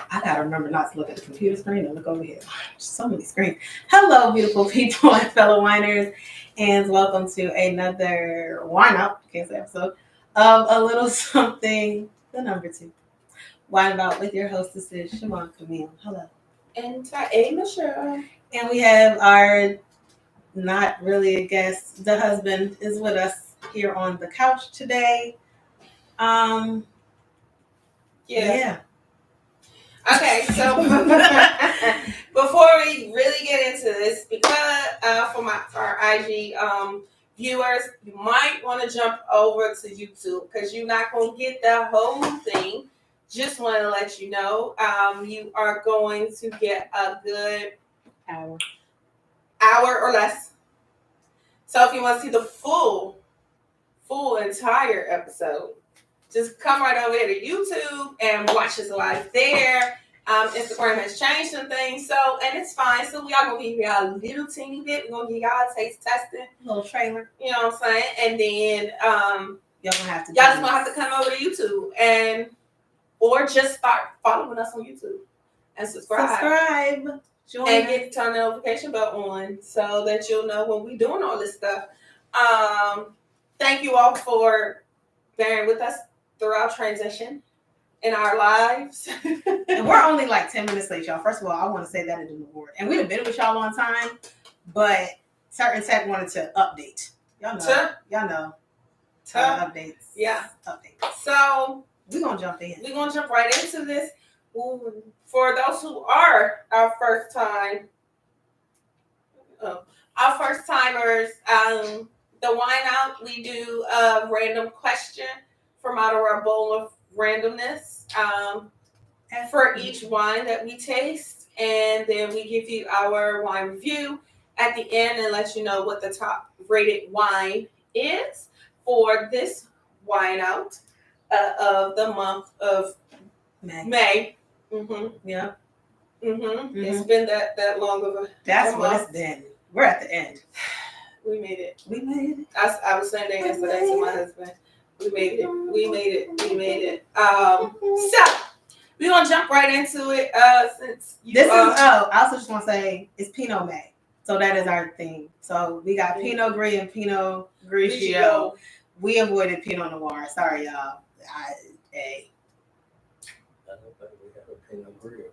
I gotta remember not to look at the computer screen and look over here. So many screens. Hello, beautiful people and fellow winers, and welcome to another wine out, can't say episode, of A Little Something, the number 2. Wine About with your hostesses, Shimon Camille. Hello. And Tae Michelle. And we have our, not really a guest, the husband is with us here on the couch today. Yeah. Okay, so before we really get into this, because for our IG viewers, you might want to jump over to YouTube because you're not going to get the whole thing. Just want to let you know, you are going to get a good hour or less. So if you want to see the full entire episode, just come right over here to YouTube and watch us live there. Instagram has changed some things, and it's fine. So we are gonna give y'all a little teeny bit. We're gonna give y'all a taste testing, A little trailer. You know what I'm saying? And then y'all just gonna have to come over to YouTube or just start following us on YouTube and subscribe. Join and get turn the notification bell on so that you'll know when we're doing all this stuff. Thank you all for bearing with us throughout transition in our lives. And we're only like 10 minutes late, y'all. First of all, I want to say that in the board. And we've been with y'all on time, but certain tech wanted to update. Y'all know. Updates. Yeah. Updates. So we're going to jump in. We're going to jump right into this. For those who are our first timers, the wine out, we do a random question from out of our bowl of randomness for each wine that we taste, and then we give you our wine review at the end and let you know what the top rated wine is for this wine out of the month of May. Mm-hmm. Yeah. Mm-hmm. Mm-hmm. It's been that long of a. That's what it's been. We're at the end. We made it. I was saying that yesterday to my husband. We made it. So we're gonna jump right into it. Since I also just want to say it's Pinot May, so that is our theme. So we got Pinot Gris and Pinot Grigio. We avoided Pinot Noir. Sorry, y'all. I don't think we have a Pinot Gris.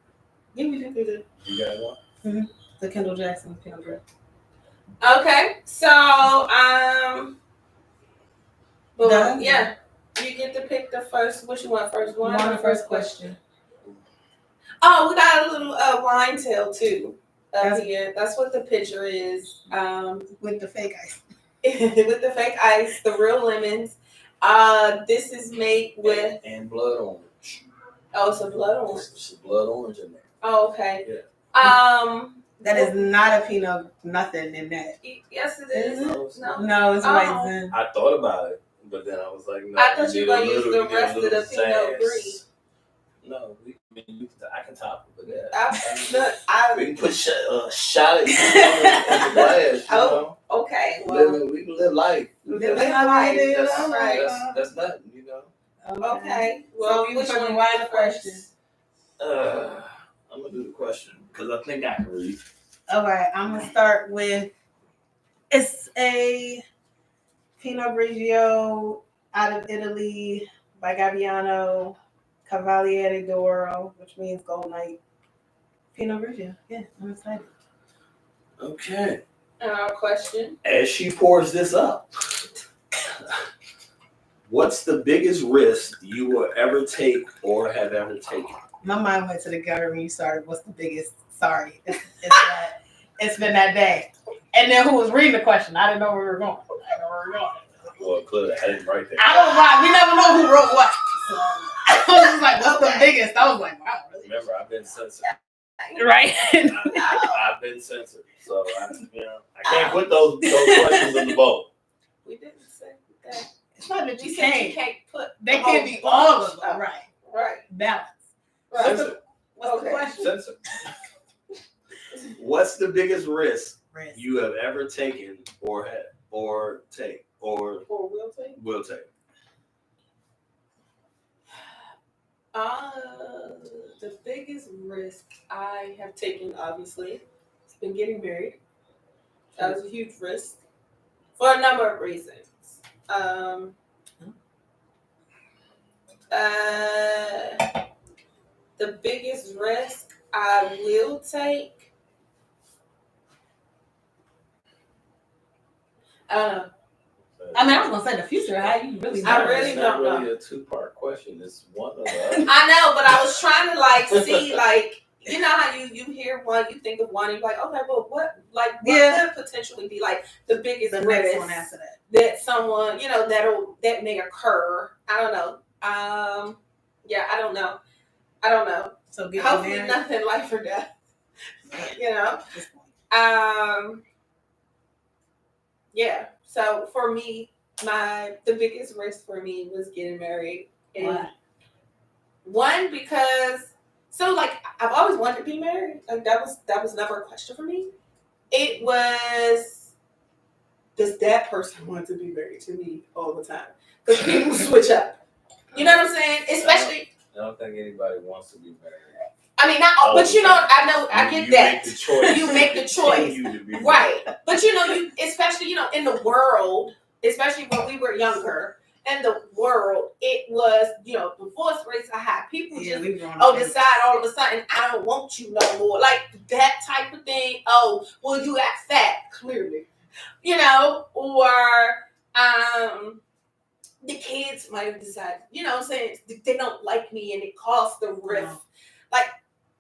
Yeah, we did. You got one? Mm-hmm. The Kendall-Jackson Pinot Gris. Okay, so yeah, you get to pick the first. What you want first? One the first question. Oh, we got a little wine tail too here. That's what the picture is. With the fake ice. With the fake ice, the real lemons. This is made with and blood orange. Oh, it's a blood orange. It's blood orange in there. Oh, okay. Yeah. That is not a Pinot nothing in that. Yes, it is. No, it's raisin. I thought about it, but then I was like, no. I thought you were going to use the rest of the Pinot Gris. No, I can top it, but we can put shot it in the glass. You know? Okay. Well, we can live life. That's nothing, you know. Okay. Well, which one you want the question? I'm gonna do the question because I think I can read. All right, I'm gonna start with. It's a Pinot Grigio out of Italy by Gabbiano, Cavaliere d'Oro, which means gold night. Pinot Grigio. Yeah, I'm excited. Okay. And our question. As she pours this up, what's the biggest risk you will ever take or have ever taken? My mind went to the gutter when you started. What's the biggest? Sorry, it's been that day. And then who was reading the question? I didn't know where we were going. Well, clearly I didn't write that. I don't know. We never know who wrote what. So I was just like, "What's the biggest?" I was like, "Wow." Really? Remember, I've been censored. Right. I've been censored, so I can't put those questions in the boat. We didn't say that. It's not that you can't put. They can't be all of them. Right. Balance. Right. What's the question? Censor. What's the biggest risk you have ever taken or will take? The biggest risk I have taken, obviously, has been getting married. That was a huge risk for a number of reasons. The biggest risk I will take, I don't know. I mean, I was gonna say the future. How you really? I know? really It's not don't really know. a two-part question. It's one of the I know, but I was trying to like see, like, you know how you hear one, you think of one, and you're like, okay, well, what could potentially be like the biggest The risk next one after that. someone, that may occur. I don't know. Yeah, I don't know. So get Hopefully married. nothing life or death. Yeah. So for me, the biggest risk for me was getting married. And Why? one, because I've always wanted to be married. Like that was never a question for me. It was, does that person want to be married to me all the time? Because people switch up. You know what I'm saying? Especially, I don't think anybody wants to be married. I mean, not, but I get that. Make the choice. You make the choice. Continue to be Right. But you especially, in the world, especially when we were younger, in the world, it was, divorce rates are high. People just decide all of a sudden, I don't want you no more. Like that type of thing. Oh, well, you got fat, clearly. Or the kids might have decided, what I'm saying, they don't like me and it caused the rift. No. Like,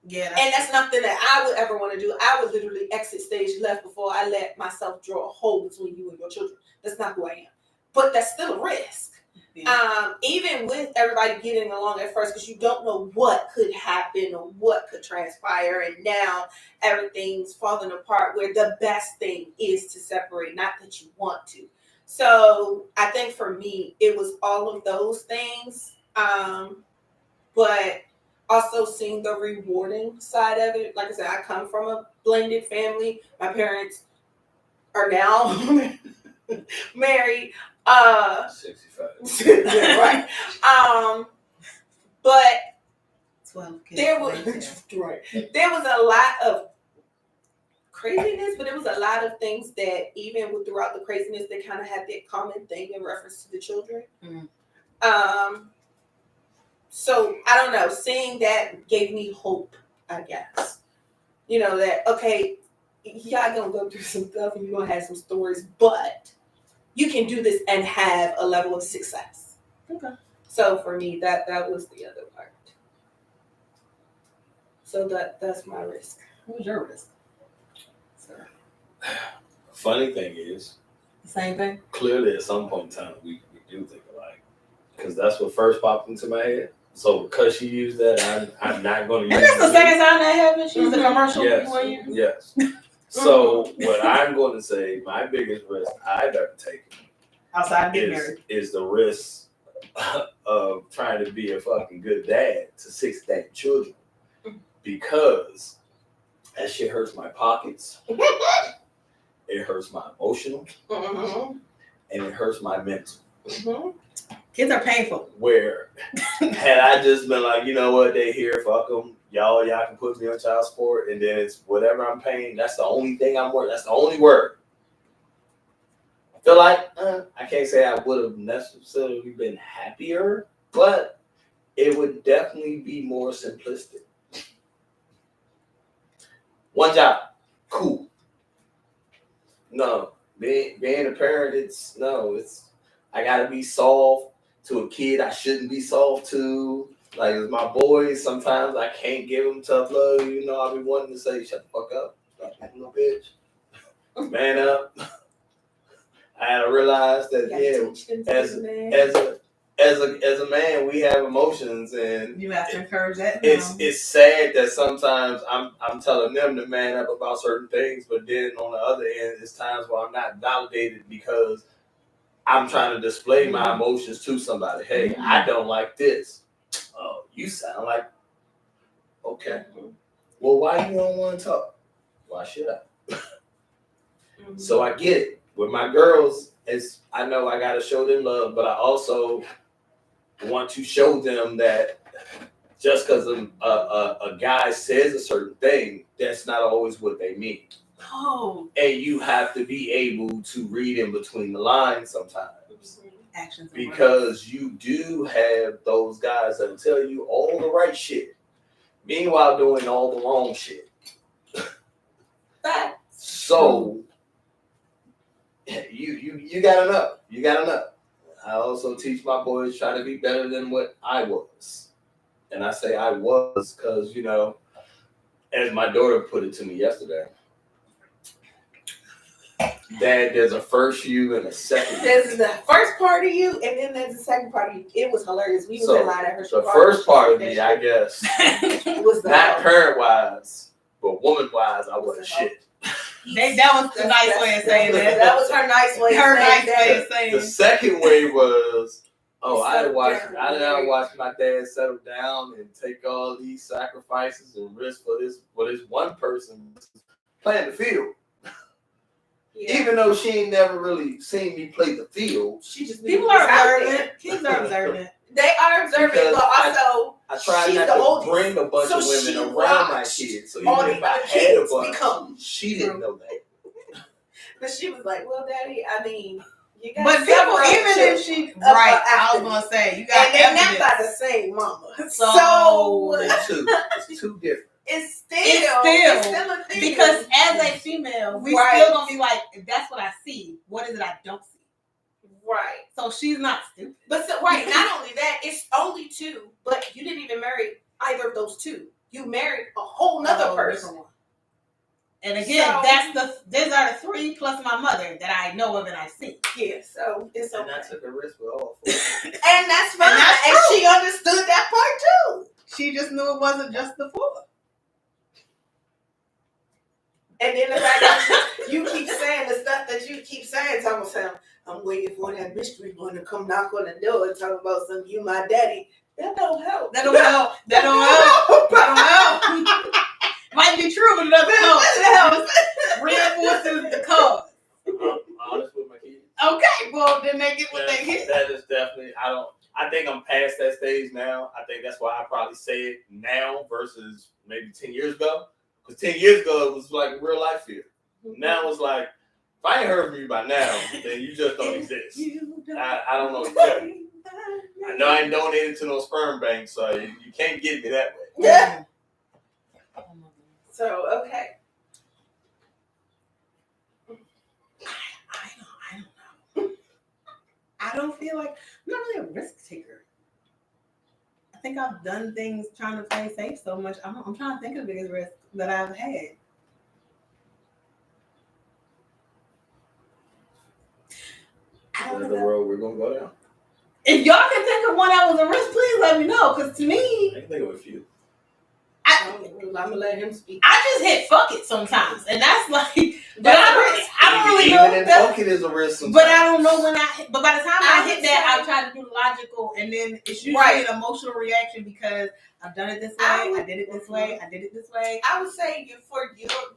yeah, and that's nothing that I would ever want to do. I would literally exit stage left before I let myself draw a hole between you and your children. That's not who I am. But that's still a risk. Yeah. Even with everybody getting along at first, because you don't know what could happen or what could transpire. And now everything's falling apart where the best thing is to separate, not that you want to. So I think for me, it was all of those things. But also seeing the rewarding side of it. Like I said, I come from a blended family. My parents are now married. 65. Yeah, right. But 12 kids. there was a lot of craziness, but there was a lot of things that even throughout the craziness, they kind of had that common thing in reference to the children. Mm. So I don't know, seeing that gave me hope, I guess. That, okay, y'all gonna go through some stuff and you're gonna have some stories, but you can do this and have a level of success. Okay. So for me, that was the other part. So that's my risk. What was your risk? Sir. Funny thing is, the same thing. Clearly, at some point in time, we do think alike, because that's what first popped into my head. So because she used that, I'm not going to use it. And that's the second time that happened. She was a commercial. Yes. So what I'm going to say, my biggest risk I've ever taken outside of getting married is the risk of trying to be a fucking good dad to 6 damn children, because that shit hurts my pockets. It hurts my emotional, and it hurts my mental. Kids are painful. Where had I just been like, you know what, they here, fuck them, y'all can put me on child support, and then it's whatever I'm paying. That's the only thing I'm worth. That's the only word. I feel like I can't say I would have necessarily been happier, but it would definitely be more simplistic. One job, cool. No, being a parent, it's I gotta be soft to a kid I shouldn't be soft to. Like my boys, sometimes I can't give them tough love. I'll be wanting to say, shut the fuck up, stop being a little bitch, man up. I had to realize that as a man, we have emotions, and you have to encourage that. It's sad that sometimes I'm telling them to man up about certain things, but then on the other end, it's times where I'm not validated because I'm trying to display my emotions to somebody. Hey, I don't like this. Oh, you sound like, okay. Well, why you don't want to talk? Why should I? So I get it. With my girls, I know I got to show them love, but I also want to show them that just because a guy says a certain thing, that's not always what they mean. Oh. And you have to be able to read in between the lines sometimes. Actions. Because you do have those guys that tell you all the right shit, meanwhile doing all the wrong shit. So you gotta know. You gotta know. I also teach my boys try to be better than what I was. And I say I was because, as my daughter put it to me yesterday, Dad, there's a first you and a second you. There's the first part of you, and then there's the second part of you. It was hilarious. We was in line at her. The first part of me, I guess, was not parent-wise, but woman-wise, I wasn't shit. That was the nice way of saying that. That was her nice way of saying The second way was, I watched my dad settle down and take all these sacrifices and risk for this one person playing the field. Yeah. Even though she ain't never really seen me play the field, people are observant. Kids are observant. They are observant, but also I try not to bring a bunch of women around my kids. So even if I had a bunch, she didn't know that. But she was like, "Well, Daddy, I mean, you got." But people, even if she I was gonna say you got. And they're not by the same mama. So it's two different. It's still a thing. Because as a female, we still gonna be like, if that's what I see, what is it I don't see? Right. So she's not stupid. But not only that, it's only two, but you didn't even marry either of those two. You married a whole nother person. And again, these are the three plus my mother that I know of and I've seen. Yeah, so it's okay. And I took a risk with all four. And that's fine. And she understood that part too. She just knew it wasn't just the four. And then the fact that you keep saying the stuff that you keep saying, talking about, I'm waiting for that mystery one to come knock on the door and talk about some you my daddy. That don't help. That don't help. Might be true, but it doesn't help. Reinforces the cause. I'm honest with my kids. Okay, well then they get what they get. That is definitely. I think I'm past that stage now. I think that's why I probably say it now versus maybe 10 years ago. Because 10 years ago, it was like real life fear. Now it's like, if I ain't heard from you by now, then you just don't exist. I don't know what to tell you. I know I ain't donated to no sperm bank, so you can't get me that way. Yeah. So, okay. I don't know. I don't feel like, I'm not really a risk taker. I think I've done things trying to play safe so much. I'm trying to think of the biggest risk that I've had. I don't know the road we're gonna go down. If y'all can think of one that was a risk, please let me know. Because to me, I can think of a few. I'm gonna let him speak. I just hit fuck it sometimes, and that's like. But I don't really know. Even fuck it is a risk sometimes. But I don't know when I hit. But by the time I hit that, I try to do the logical, and then it's usually an emotional reaction because I've done it this way. I did it this way. I did it this way. I would say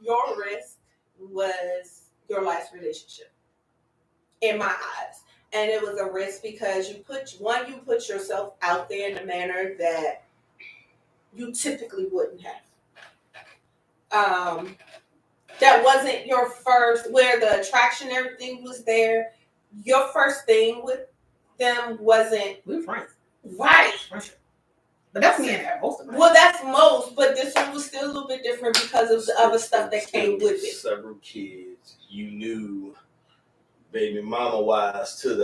your risk was your last relationship, in my eyes, and it was a risk because you put yourself out there in a manner that you typically wouldn't have. That wasn't your first, where the attraction, everything was there. Your first thing with them wasn't. We were friends. Right. But that's me and her, most of it. Well, that's most, but this one was still a little bit different because of the other stuff that came with it. Several kids, you knew, baby mama wise to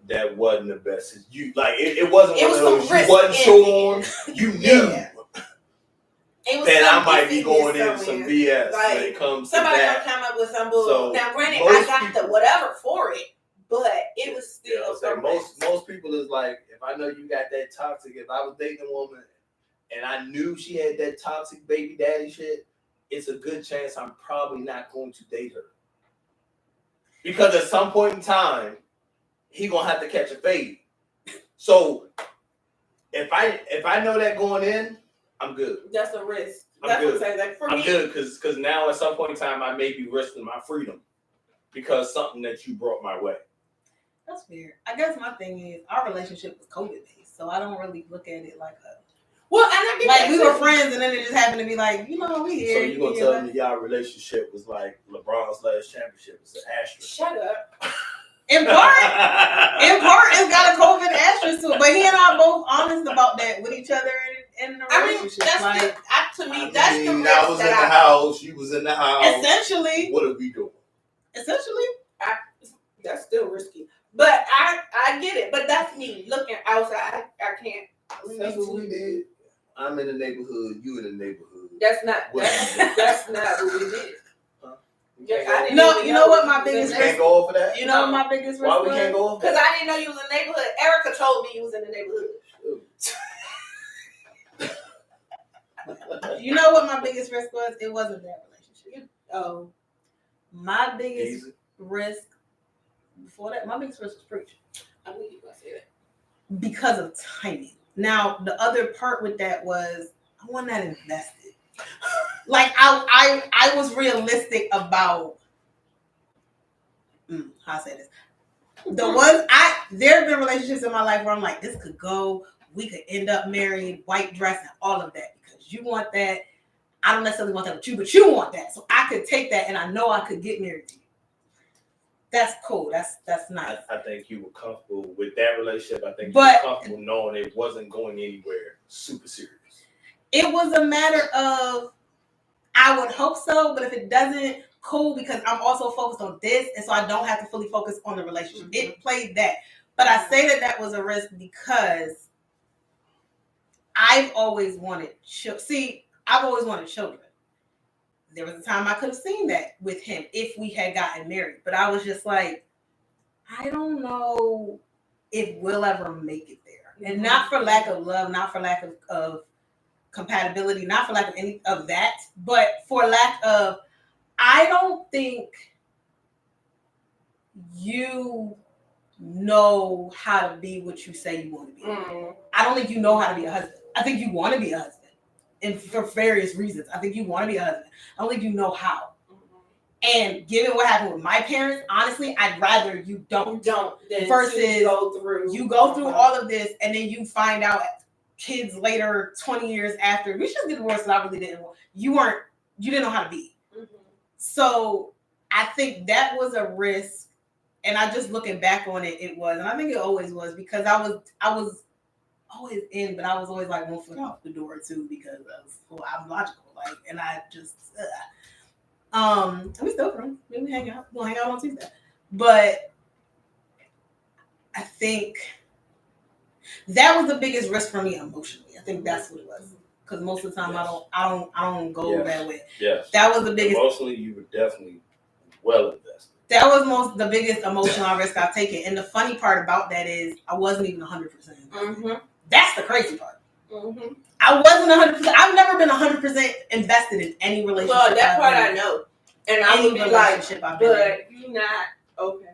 that wasn't the best. You it wasn't. It was one of those you wasn't sure on. You knew. Yeah. That I might be going in some BS when it comes to that. Somebody gonna come up with some bull. So now, granted, I got the whatever for it, but it was still. Most people is like, if I know you got that toxic, if I was dating a woman and I knew she had that toxic baby daddy shit, it's a good chance I'm probably not going to date her. Because at some point in time, he gonna have to catch a fade. So if I know that going in, I'm good. That's a risk. I'm good. What I'm saying. Like for me, good because now at some point in time I may be risking my freedom because something that you brought my way. That's weird. I guess my thing is our relationship was COVID based, so I don't really look at it like a. Well, and I get Like that we too. were friends, and then it just happened to be like, you know, we here. So you gonna tell me y'all relationship was like LeBron's last championship? It's an asterisk. Shut up. In part, it's got a COVID asterisk to it. But he and I both honest about that with each other in the I mean, relationship. that's like, to me, that's the risk I was in the house. You was in the house. Essentially. What are we doing? Essentially. That's still risky. But I get it. But that's me looking outside. I can't. That's what we did. I'm in the neighborhood. You in the neighborhood. That's not what we did. Yeah, no, you know what my biggest risk? Can't go over that. You know what my biggest risk? Why we can't go over that? Because I didn't know you was in the neighborhood. Erica told me you was in the neighborhood. You know what my biggest risk was? It wasn't that relationship. Oh, my biggest risk before that, my biggest risk was preaching. I knew you were gonna say that. Because of timing. Now, the other part with that was I wasn't that invested. Like I was realistic about how I say this. The ones there have been relationships in my life where I'm like, this could go, we could end up married, white dress, and all of that because you want that. I don't necessarily want that with you, but you want that. So I could take that and I know I could get married to you. That's cool. That's nice. I think you were comfortable with that relationship. I think you were comfortable knowing it wasn't going anywhere super serious. It was a matter of, I would hope so, but if it doesn't, cool, because I'm also focused on this, and so I don't have to fully focus on the relationship. Mm-hmm. It played that. But I say that was a risk because I've always wanted children. There was a time I could have seen that with him if we had gotten married. But I was just like, I don't know if we'll ever make it there. Mm-hmm. And not for lack of love, not for lack of compatibility, not for lack of any of that, but for lack of, I don't think you know how to be what you say you want to be. Mm-hmm. I don't think you know how to be a husband. I think you want to be a husband. And for various reasons. I think you want to be a husband. I don't think you know how. Mm-hmm. And given what happened with my parents, honestly, I'd rather you don't versus you go through all of this and then you find out kids later, 20 years after, we should get divorced, but I really didn't. You didn't know how to be. Mm-hmm. So I think that was a risk. And I just looking back on it, it was. And I think it always was because I was always in, but I was always like 1 foot out the door too because I'm logical. Like, and I just, we still friends. Maybe we hang out. We'll hang out on Tuesday. But I think that was the biggest risk for me emotionally. I think that's what it was. Because most of the time I don't go that way. Yes. That was the biggest. Emotionally, you were definitely well invested. That was the biggest emotional risk I've taken. And the funny part about that is I wasn't even 100%. Mm-hmm. That's the crazy part. Mm-hmm. I wasn't 100%. I've never been 100% invested in any relationship. Well, that part I know. And I would be like, but you're not okay.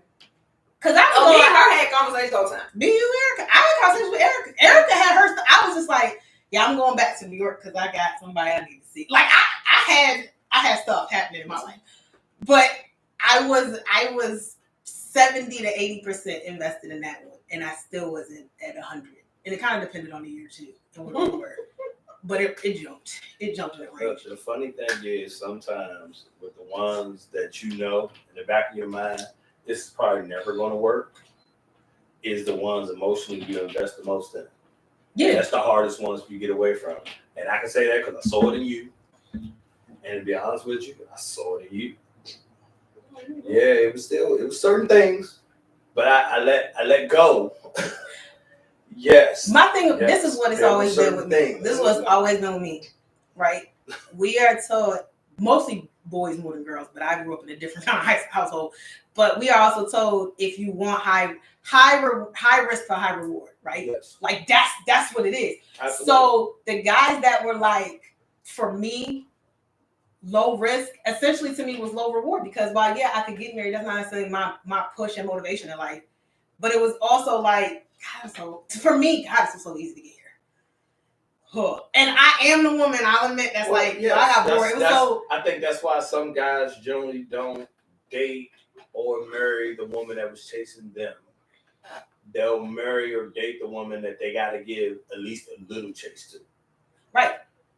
Because me and her had conversations all the time. Me and Erica. I had conversations with Erica. Erica had her stuff. I was just like, yeah, I'm going back to New York because I got somebody I need to see. Like I had stuff happening in my life. But I was 70 to 80% invested in that one. And I still wasn't at 100. And it kind of depended on the year too. And what we were. But it jumped. It jumped in the range. The funny thing is sometimes with the ones that you know in the back of your mind, this is probably never going to work, is the ones emotionally you invest the most in. Yeah. That's the hardest ones you get away from. And I can say that because I saw it in you. And to be honest with you, I saw it in you. Yeah, it was certain things, but I let go. Yes. My thing, this is what it's always been with me. This is what's always been with me, right? We are taught, mostly boys more than girls, but I grew up in a different kind of household. But we are also told if you want high risk for high reward, right? Yes. Like that's what it is. Absolutely. So the guys that were like, for me, low risk, essentially to me was low reward because while I could get married, that's not necessarily my push and motivation in life. But it was also like, for me, God, it's so easy to get here. Huh. And I am the woman, I'll admit, that's I got bored. I think that's why some guys generally don't date or marry the woman that was chasing them. They'll marry or date the woman that they got to give at least a little chase to. Right.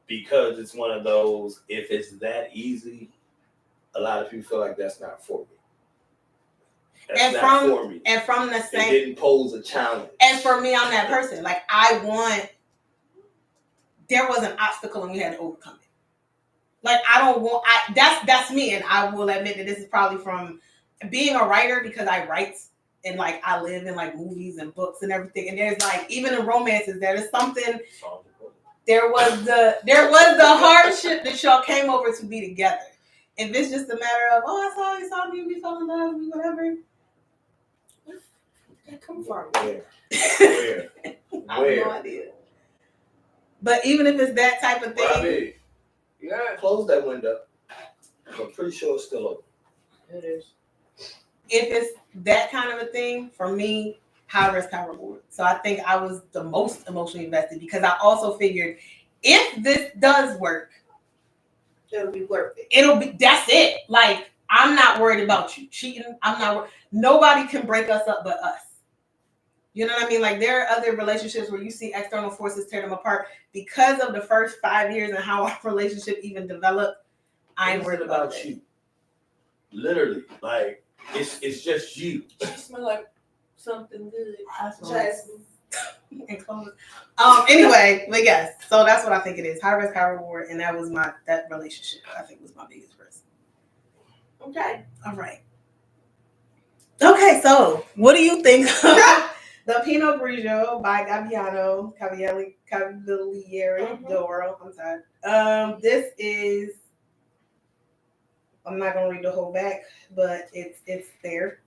Because it's one of those, if it's that easy, a lot of people feel like that's not for me. That's not for me. And from the same, it didn't pose a challenge. And for me, I'm that person. Like there was an obstacle and we had to overcome it. Like that's me, and I will admit that this is probably from being a writer, because I write and like I live in like movies and books and everything. And there's like, even in romances, there is something. There was the hardship that y'all came over to be together. If it's just a matter of, I saw you, we fell in love, whatever. Where did that come from? Where? I have no idea. But even if it's that type of thing, Robbie, close that window. I'm pretty sure it's still open. It is. If it's that kind of a thing, for me, high risk, high reward. So I think I was the most emotionally invested, because I also figured if this does work, it'll be worth it. That's it. Like, I'm not worried about you cheating. Nobody can break us up but us. You know what I mean? Like, there are other relationships where you see external forces tear them apart. Because of the first 5 years and how our relationship even developed, I ain't worried about you. Literally, like, it's just you. You smell like something good. Jasmine. Anyway, but yes, so that's what I think it is. High risk, high reward, and that was that relationship, I think, was my biggest risk. Okay. All right. Okay, so what do you think of the Pinot Grigio by Gabbiano, Cavaliere Doro? I'm sorry. This is, I'm not gonna read the whole back, but it's there.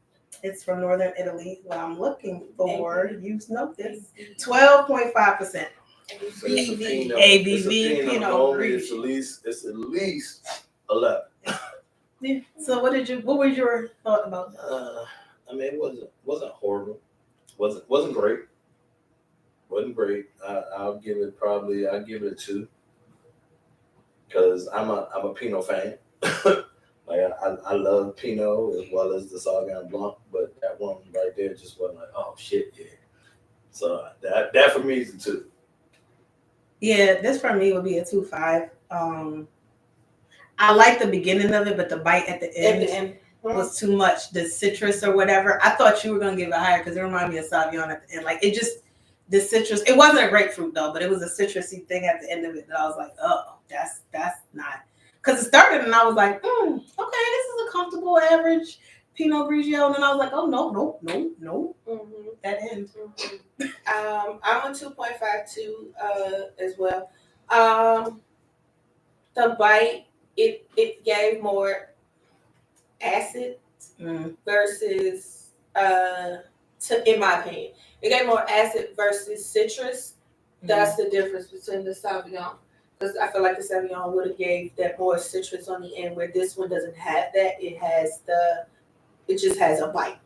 It's from Northern Italy. What I'm looking for, you know this, 12.5%. ABV Pinot Gris. It's at least 11. Yeah. So what was your thought about that? I mean, it wasn't horrible. Wasn't great. Wasn't great. I'll give it a 2, because I'm a Pinot fan. Like, I love Pinot as well as the Sauvignon Blanc, but that one right there just wasn't like, oh shit, yeah. So that for me is a 2. Yeah, this for me would be a 2.5. I like the beginning of it, but the bite at the end was too much. The citrus or whatever. I thought you were gonna give it higher because it reminded me of Sauvignon at the end. Like, the citrus. It wasn't a grapefruit though, but it was a citrusy thing at the end of it that I was like, oh, that's not. Because it started and I was like, okay, this is a comfortable average Pinot Grigio. And then I was like, oh, no. Mm-hmm. That end. Mm-hmm. I'm a 2.52 as well. The bite, it gave more acid versus, in my opinion, it gave more acid versus citrus. Mm-hmm. That's the difference between the Sauvignon. Because I feel like the Sauvignon would have gave that more citrus on the end, where this one doesn't have that. It just has a bite.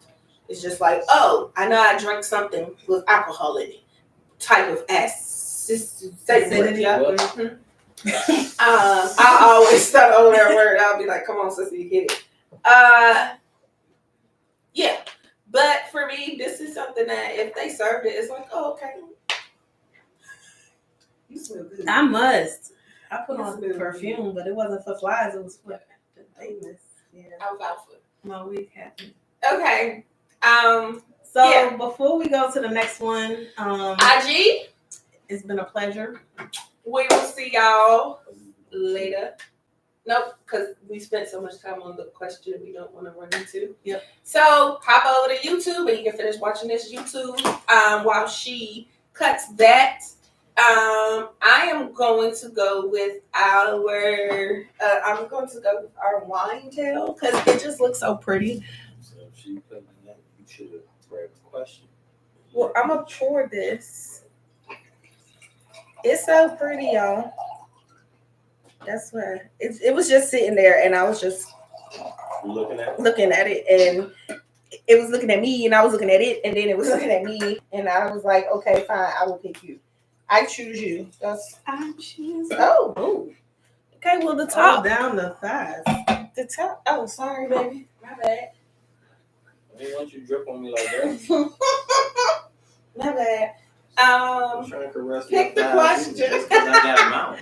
It's just like, oh, I know I drank something with alcohol in it. Type of acidity. Mm-hmm. I always start over that word. I'll be like, come on, sissy, hit it. Yeah. But for me, this is something that if they served it, it's like, oh, okay. You smell good. I must. I put on perfume, but it wasn't for flies. It was for the famous. Yeah. Alfalfa. My week happened. Okay. So before we go to the next one, IG, it's been a pleasure. We will see y'all later. Nope, because we spent so much time on the question we don't want to run into. Yep. So hop over to YouTube and you can finish watching this YouTube while she cuts that. I am going to go with our wine tail because it just looks so pretty. So if she put that, you should have grabbed the question. Well, I'm gonna pour this. It's so pretty, y'all. That's why it was just sitting there, and I was just looking at it, and it was looking at me, and I was looking at it, and then it was looking at me, and I was like, okay, fine, I will pick you. I choose you. I choose. Oh. Okay, well, the top. Down the thighs. The top. Oh, sorry, baby. My bad. Why don't you drip on me like that? My bad. I'm trying to caress Pick the your question. thighs just 'cause I got a mouth.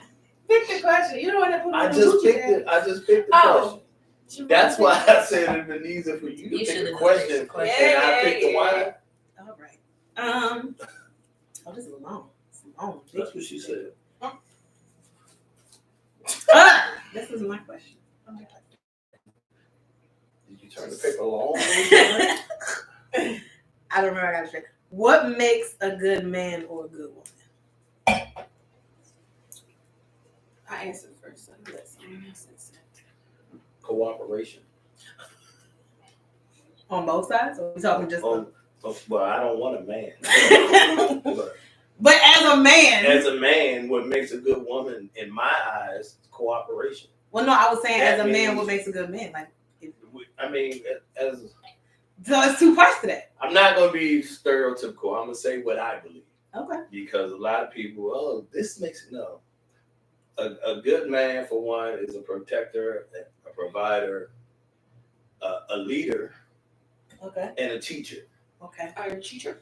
Pick the question. You don't want to put I just picked it. I just picked the question. That's why I said it'd been easier for you to pick the question, and I picked the wine. All right. Oh, this is long. It's long. That's what she said. This is my question. Did you turn to pick a long one? I don't remember. I got to say. What makes a good man or a good woman? I answered first. So let someone else answer. Cooperation. On both sides? Or are we talking just well, I don't want a man. But as a man, what makes a good woman in my eyes is cooperation. Well, no, I was saying That as a man, what makes a good man? Like, so it's two parts to that. I'm not gonna be stereotypical. I'm gonna say what I believe. Okay. Because a lot of people, this makes it no. A good man, for one, is a protector, a provider, a leader, okay, and a teacher. Okay. Are you a teacher?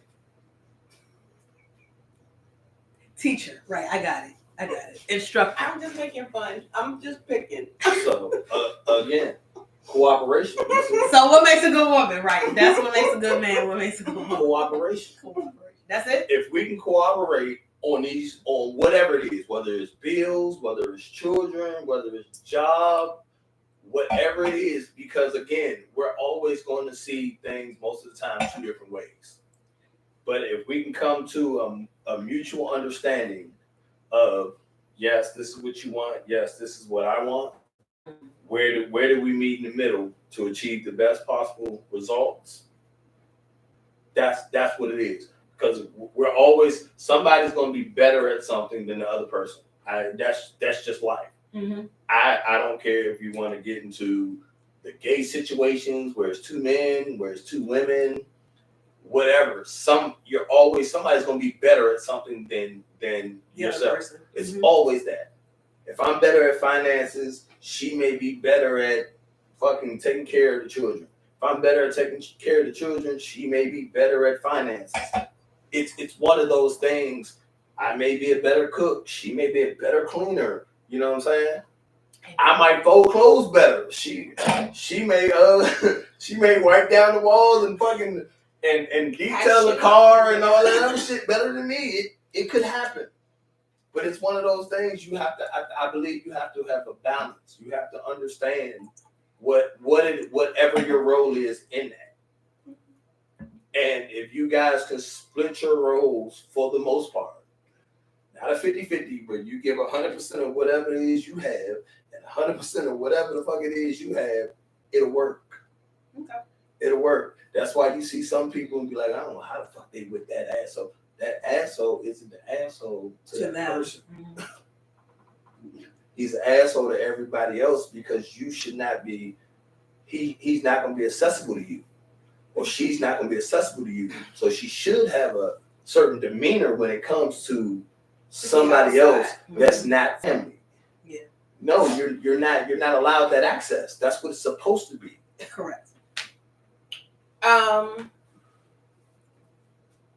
Teacher, right? I got it. Instructor. I'm just making fun. I'm just picking. So again, cooperation. So what makes a good woman? Right. That's what makes a good man. What makes a good woman? Cooperation. That's it. If we can cooperate on whatever it is, whether it's bills, whether it's children, whether it's job, whatever it is, because again, we're always going to see things most of the time two different ways. But if we can come to a mutual understanding of, yes, this is what you want, yes, this is what I want, where do we meet in the middle to achieve the best possible results? That's what it is. Because we're always, somebody's going to be better at something than the other person. That's just life. Mm-hmm. I don't care if you want to get into the gay situations where it's two men, where it's two women, whatever. Somebody's going to be better at something than yourself. It's always that. If I'm better at finances, she may be better at fucking taking care of the children. If I'm better at taking care of the children, she may be better at finances. It's one of those things. I may be a better cook. She may be a better cleaner. You know what I'm saying? I might fold clothes better. She may wipe down the walls and fucking and detail the car and all that other shit better than me. It could happen. But it's one of those things you have to. I believe you have to have a balance. You have to understand whatever your role is in that. And if you guys can split your roles for the most part, not a 50-50, but you give 100% of whatever it is you have and 100% of whatever the fuck it is you have, it'll work. Okay. It'll work. That's why you see some people and be like, I don't know how the fuck they with that asshole. That asshole isn't the asshole to that person. Mm-hmm. He's an asshole to everybody else because you should not be, he's not going to be accessible to you. Or she's not going to be accessible to you. So she should have a certain demeanor when it comes to somebody else that's not family. Yeah. No, you're not allowed that access. That's what it's supposed to be. Correct. I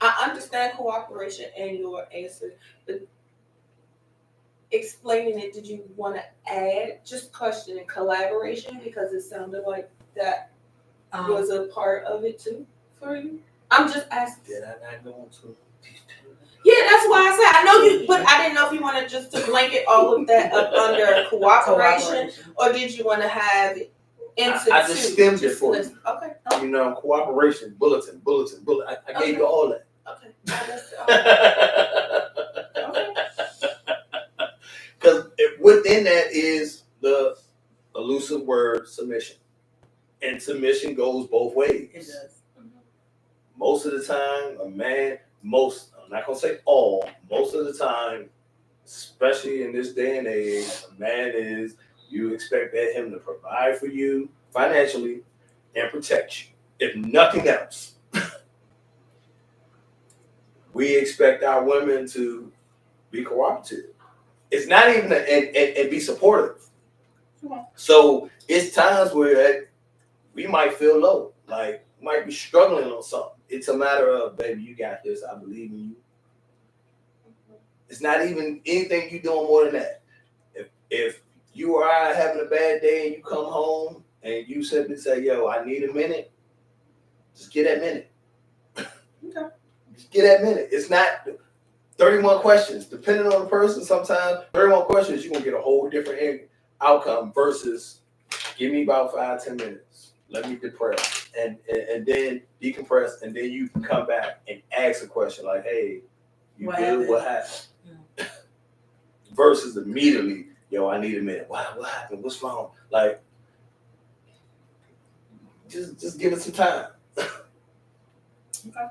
understand cooperation and your answer, but explaining it, did you want to add just questioning collaboration because it sounded like that was a part of it too for you? I'm just asking. Did I not go into? Yeah, that's why I said I know you, but I didn't know if you wanted just to blanket all of that up under cooperation, or did you want to have it into? I just skimmed it for you. Okay. You know, cooperation, bulletin. I gave you all that. Okay. Because within that is the elusive word submission. And submission goes both ways. It does. Most of the time, a man, I'm not going to say all, most of the time, especially in this day and age, a man you expect him to provide for you financially and protect you. If nothing else, we expect our women to be cooperative. It's not even and be supportive. So it's times where we might feel low, like we might be struggling on something. It's a matter of, baby, you got this. I believe in you. It's not even anything you doing more than that. If you or I are having a bad day and you come home and you simply say, yo, I need a minute, just get that minute. Okay. Just get that minute. It's not 31 questions. Depending on the person, sometimes 31 questions, you're going to get a whole different outcome versus give me about 5-10 minutes. Let me depress and then decompress, and then you can come back and ask a question like, hey, you What good? happened? What happened? Versus immediately, yo, I need a minute. What happened? What's wrong? Like, just give it some time. Okay.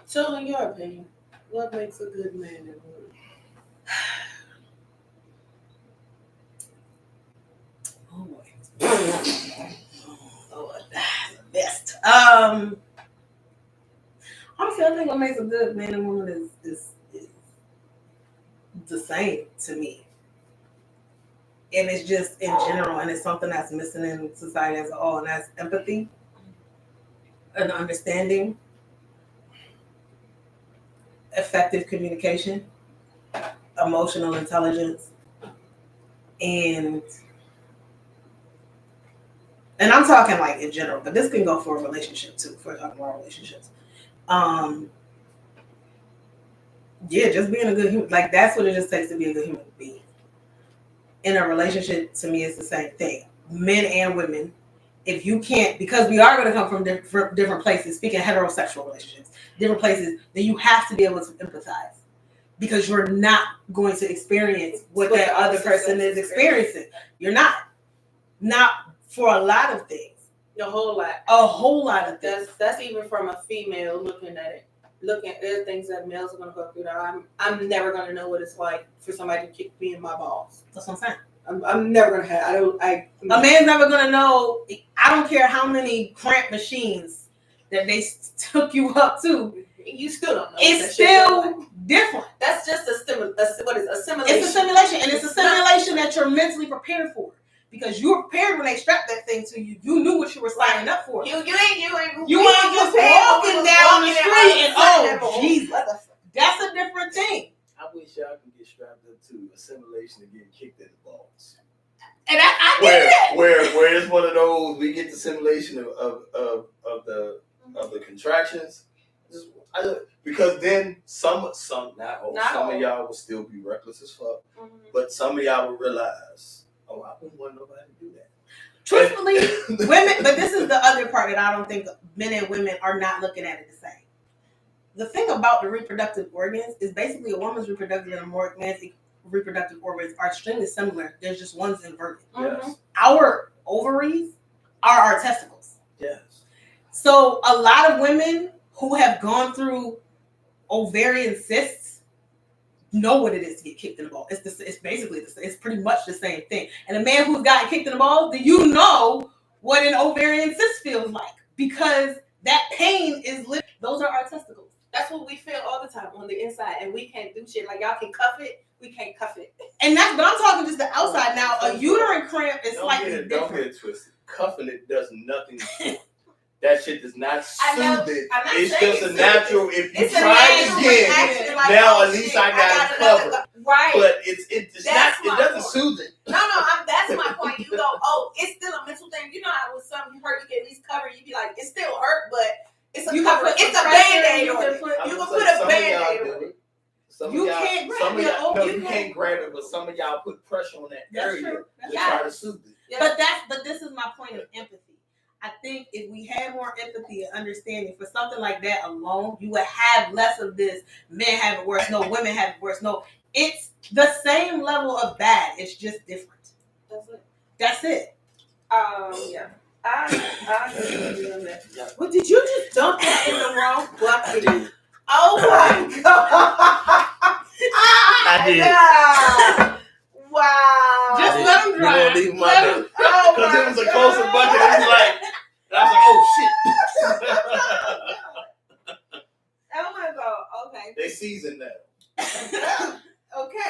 So, in your opinion, what makes a good man and woman? Oh boy. Oh, the best. Honestly, I think what makes a good man and woman is the same to me. And it's just in general, and it's something that's missing in society as a whole, and that's empathy, and understanding, effective communication, emotional intelligence, and I'm talking like in general, but this can go for a relationship too, if we're talking about relationships. Yeah, just being a good human, like that's what it just takes to be a good human being. In a relationship, to me, it's the same thing. Men and women, if you can't, because we are going to come from different places, speaking of heterosexual relationships, different places, then you have to be able to empathize. Because you're not going to experience what that other person is experiencing. You're not. Not for a lot of things. A whole lot. A whole lot of things. That's even from a female looking at it. Looking at the things that males are going to go through. That I'm never going to know what it's like for somebody to kick me in my balls. That's what I'm saying. I'm never going to have. A man's never going to know. I don't care how many cramp machines that they took you up to. You still don't know. It's still different. That's just a simulation. It's a simulation, and it's a simulation that you're mentally prepared for. Because you were prepared when they strapped that thing to you. You knew what you were signing up for. You ain't just walking down the street and oh Jesus, that's a different thing. I wish y'all could get strapped up to a simulation of getting kicked in the balls. And I did that. Where it's one of those, we get the simulation of the contractions. Because then some not all, some of y'all will still be reckless as fuck. Mm-hmm. But some of y'all will realize, oh, I wouldn't want nobody to do that. Truthfully, women, but this is the other part that I don't think men and women are not looking at it the same. The thing about the reproductive organs is basically a woman's reproductive and a man's reproductive organs are extremely similar. There's just one's inverted. Yes. Our ovaries are our testicles. Yes. So a lot of women who have gone through ovarian cysts know what it is to get kicked in the ball. It's basically it's pretty much the same thing. And a man who's gotten kicked in the ball, do you know what an ovarian cyst feels like? Because that pain is those are our testicles. That's what we feel all the time on the inside, and we can't do shit. Like y'all can cuff it, we can't cuff it. And but I'm talking just the outside. Now a uterine cramp is slightly different. Don't get it twisted. Cuffing it does nothing. That shit does not soothe it. It's just a natural. If you try it again, like, now at least I got it covered. Right. But it's not. It doesn't soothe it. No. That's my point. You go, oh, it's still a mental thing. You know how with something hurt, you can at least cover. You be like, it still hurt, but it's a cover. It's a Band-Aid on it. You can put a Band-Aid on it. You can't grab it, but some of y'all put pressure on that area to try to soothe it. Yeah. But this is my point of empathy. I think if we had more empathy and understanding for something like that alone, you would have less of this. Men have it worse. No, women have it worse. No, it's the same level of bad. It's just different. That's it. Yeah. I agree on that. Well, did you just dump that in the wrong bucket? Oh my God! I did. Yeah. Wow. Just let him dry. Because it was a closer bucket. It was like, I was like, oh shit. Oh my God. Okay. They seasoned that. Okay.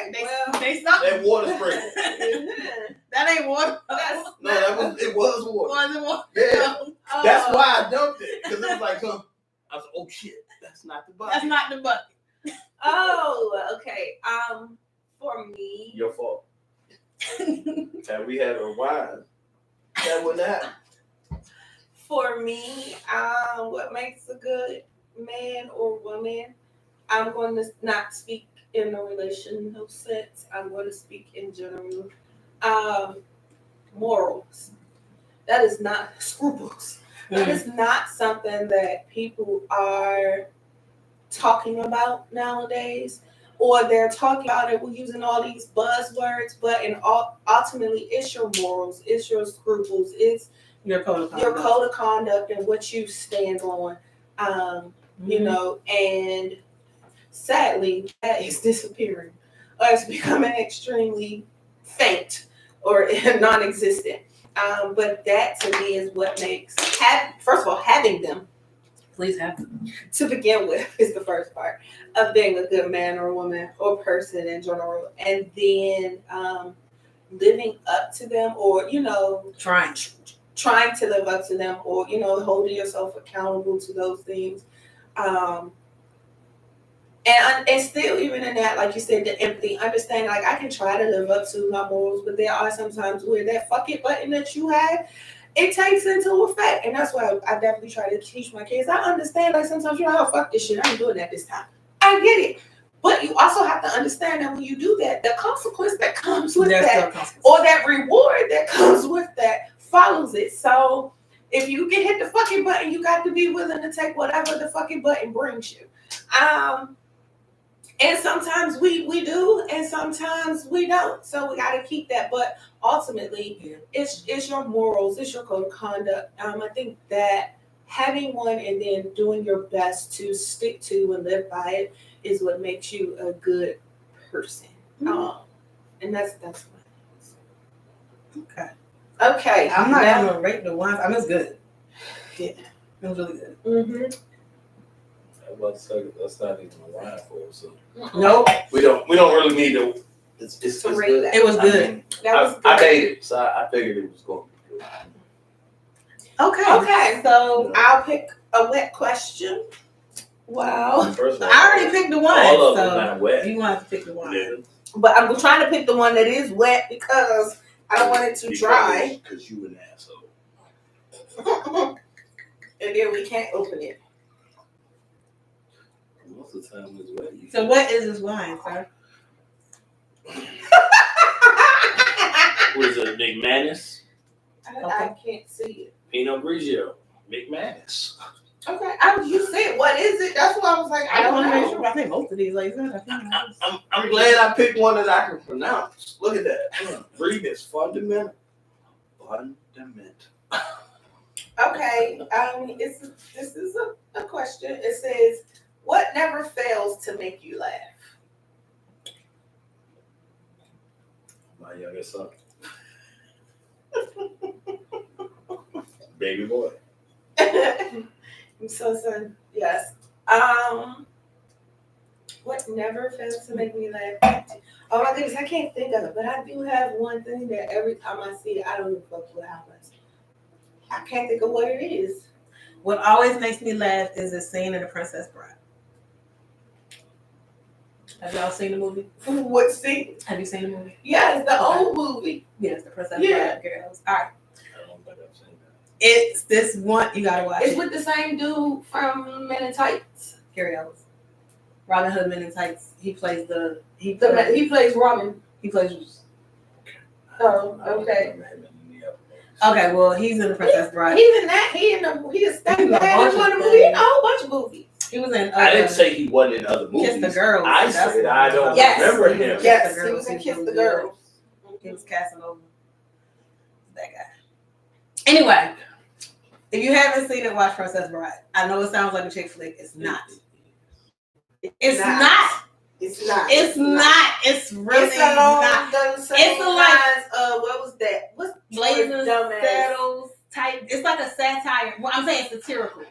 They stopped. That water spray. That ain't water. It was water. Was it water? Yeah. That's why I dumped it. Because it was like, I was like, oh shit, that's not the bucket. That's not the bucket. Oh And we had a wine. That would happen. For me, what makes a good man or woman? I'm going to not speak in a relational sense. I'm going to speak in general. Morals. That is not scruples. That is not something that people are talking about nowadays, or they're talking about it. We're using all these buzzwords, but ultimately, it's your morals, it's your scruples, it's Your code of your conduct. code of conduct and what you stand on. You know, and sadly, that is disappearing, or it's becoming extremely faint or non-existent. But that to me is what makes first of all, having them Please have. to begin with is the first part of being a good man or woman or person in general, and then living up to them, or Trying. trying to live up to them, or holding yourself accountable to those things. And still, even in that, like you said, the empathy, understanding, like I can try to live up to my morals, but there are some times where that fuck it button that you have, it takes into effect. And that's why I definitely try to teach my kids. I understand, like sometimes you're like, oh, fuck this shit, I ain't doing that this time. I get it. But you also have to understand that when you do that, the consequence that comes with that, or that reward that comes with that, follows it. So if you can hit the fucking button, you got to be willing to take whatever the fucking button brings you. And sometimes we do, and sometimes we don't. So we got to keep that. But ultimately, it's your morals, it's your code of conduct. I think that having one and then doing your best to stick to and live by it is what makes you a good person. And that's what it is. Okay. Okay. I'm not gonna rate the wines. I mean, it's good. Yeah, it was really good. Mm-hmm. That's not even a wine for us. So. Nope. We don't really need to. It's To rate good. that. It was good. I mean, That was good. I made it, so I figured it was going to be good. Okay, so I'll pick a wet question. Wow. First of all, I already picked the wine. all of so them not wet. you want to pick the wine. Yeah. But I'm trying to pick the one that is wet because I don't want it to dry. Because you an asshole. And then we can't open it. Most of the time it's wet. So what is this wine, sir? What is it, McManis? I can't see it. Pinot Grigio. McManis. Okay, you said what is it? That's why I was like, I don't want to make know. sure. I think most of these like that. I'm glad I picked one that I can pronounce. Look at that. Read this. Fundamental. Okay, this is a question. It says, what never fails to make you laugh? My youngest son. Baby boy. So son, yes. What never fails to make me laugh? Oh my goodness, I can't think of it, but I do have one thing that every time I see it, I don't even fuck what happens. I can't think of what it is. What always makes me laugh is the scene in The Princess Bride. Have y'all seen the movie? What scene? Have you seen the movie? Yes, the old movie. Yes, The Princess Yeah. Bride. Girls. All right. I don't think I've seen that. It's this one. You gotta watch It's it. with the same dude from Men in Tights. Gary Ellis. Robin Hood Men in Tights. He plays He plays Robin. He plays. Oh, okay. Okay, well, he's in The Princess Bride. He's in that. He is He's in a that. bunch He's one of of the movies. things. A whole bunch of movies. He was in. I didn't say he wasn't in other movies. Kiss the Girls. I That's said what I I'm don't talking Yes. remember about. him. Yes, The he Girls. was in He Kiss was the good. Girls. He was casting over that guy. Anyway, if you haven't seen it, watch Princess Bride. I know it sounds like a chick flick. It's not. It's not. It's not. It's not. It's really It's along not. the same lines of what was that? What's Blazing dumbass? Saddles type. It's like a satire. Well, I'm saying satirical.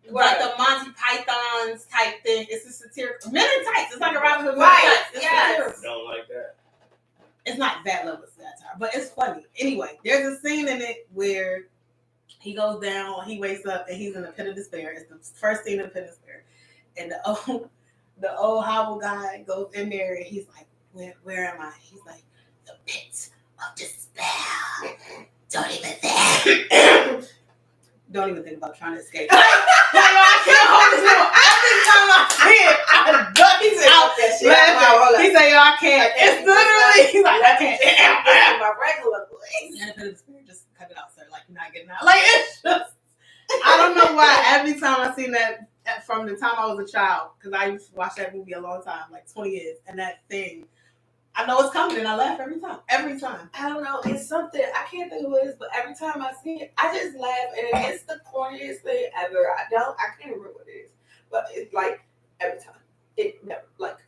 Right. Like the Monty Python's type thing. It's a satirical. Men in Tights. It's like a Robin Hood Men in Right, Tights. It's yes. satirical. Don't like that. It's not that level of satire, but it's funny. Anyway, there's a scene in it where he goes down, he wakes up, and he's in a pit of despair. It's the first scene in the pit of despair. And the old hobble guy goes in there, and he's like, where am I? He's like, the pit of despair. Don't even think about trying to escape. I can't hold this little. Every time I see it, I duck out that shit. He said, yo, I can't. It's literally, he's like, I can't. My regular voice. And if it's just cut it out, sir. Like, you're not getting out. Like, it's just, I don't know why. Every time I seen that from the time I was a child, because I used to watch that movie a long time, like 20 years, and that thing, I know it's coming, and I laugh every time. Every time. I don't know. It's something, I can't think of what it is, but every time I see it, I just laugh, and it's the corniest thing ever. I can't remember what it is, but it's like every time. It never, like,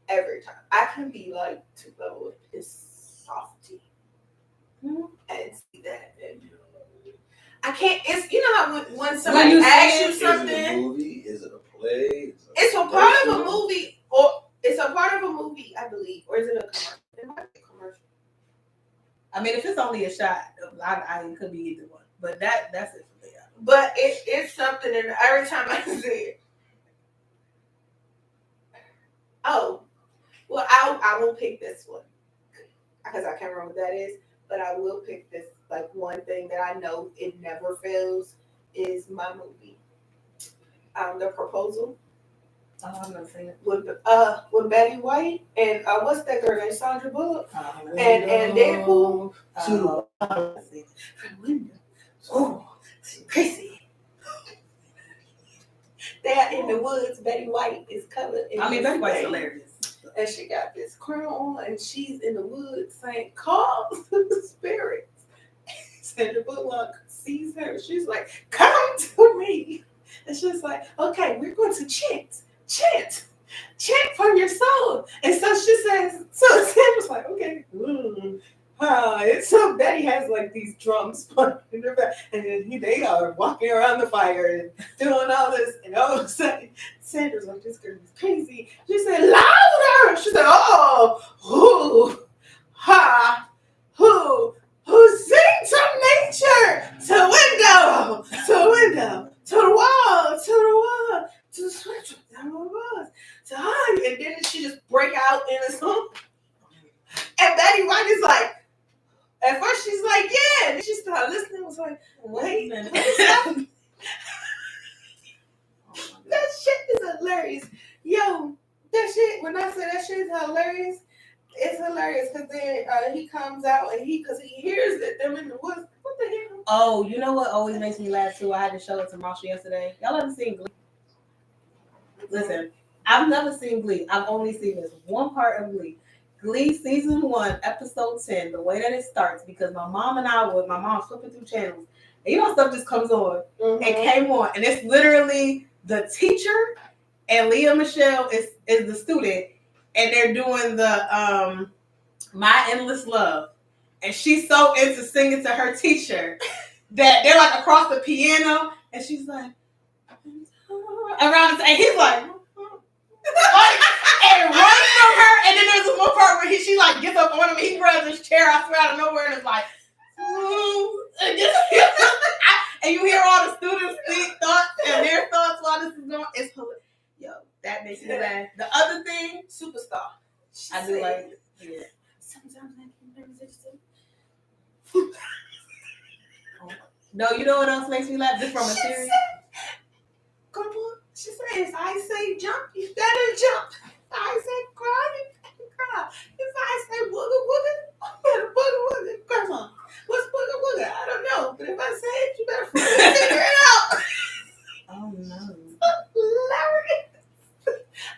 every time. I can be like to go with this softy and see that. And I can't, it's, you know how when somebody asks you something. Is it a movie? Is it a play? It's a part of a movie, or it's a part of a movie, I believe. Or is it a commercial? It might be a commercial. I mean, if it's only a shot, I could be either one. But that's it for me. But it's something, and every time I see it. Oh, well, I will pick this one because I can't remember what that is, but I will pick this. Like, one thing that I know it never fails is my movie, The Proposal. Oh, I'm not saying it. With Betty White and what's that girl named Sandra Bullock and Deadpool. Oh, crazy. They're in the woods. Betty White is covered. Betty White's hilarious. And she got this crown on, and she's in the woods saying, "Call the spirits." Sandra Bullock sees her. She's like, "Come to me." And she's like, "Okay, we're going to chant from your soul." And so she says, so Sandra's like, "Okay." And so Betty has like these drums playing in her back, and then they are walking around the fire and doing all this, and all of a sudden Sandra's like, "This girl is crazy." She said, "Louder!" She said, "Oh, who sings from nature to window, to the wall, to the switch, down the walls, to hug." And then she just break out in a song. And Betty White is like, at first she's like, "Yeah," and then she started listening. Was like, "Wait, that shit is hilarious, yo." That shit. When I say that shit is hilarious, it's hilarious because then he comes out and because he hears that them in the woods. What the hell? Oh, you know what always makes me laugh too? I had to show it to Marsha yesterday. Y'all ever seen Glee? Listen, I've never seen Glee. I've only seen this one part of Glee. Glee season 1, episode 10. The way that it starts, because my mom flipping through channels, and you know stuff just comes on. It came on, and it's literally the teacher and Leah Michelle is the student, and they're doing the My Endless Love, and she's so into singing to her teacher that they're like across the piano, and she's like around, and he's like. And runs from her, and then there's one part where she like gets up on him, he grabs his chair, I swear, out of nowhere, and it's like, and you hear all the students' thoughts and their thoughts while this is going. It's hilarious. Yo, that makes me laugh. The other thing, Superstar. I do like it. Yeah. Sometimes I can never. No, you know what else makes me laugh? Just from a series. Come on. She said, "If I say jump, you better jump. If I say cry, you better cry. If I say wooga wooga, you better wooga wooga. Come on. What's wooga wooga? I don't know. But if I say it, you better figure it out." Oh no. Hilarious.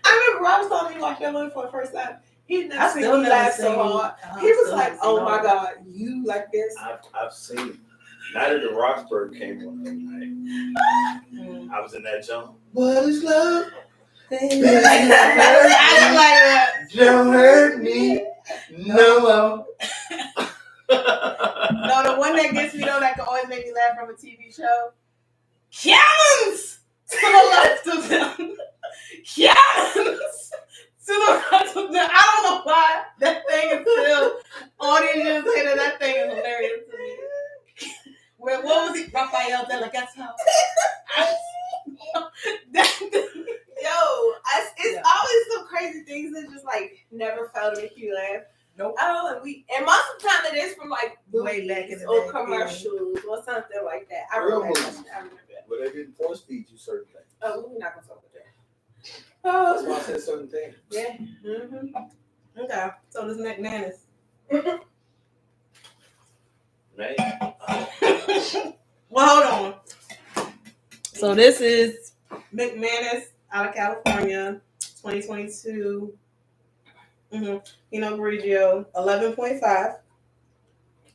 I remember Rob saw me watch that one for the first time. He never seen me laugh so hard. He was like, "Oh my God, you like this?" I've seen Night at the Roxburgh came on that night. I was in that jump. What is love? Baby, don't hurt me no more. No, the one that gets me though, that can always make me laugh from a TV show. Cannons to the left of them. Cannons to the right of them. I don't know why that thing is still audience later. That thing is hilarious to me. What was it? Raphael de la Gato. Yo, it's always some crazy things that just like never fail to make you laugh. Nope. Oh, and most of the time it is from like way back in the or day. commercials or something like that. I Real remember. movies. I remember that. But they didn't force feed you certain things. Oh, we're not gonna talk about that. That's Oh, why I said certain things. yeah. Mm-hmm. Okay, so this McManis. Man. Well, hold on. So this is McManis out of California, 2022. Pinot Grigio, 11.5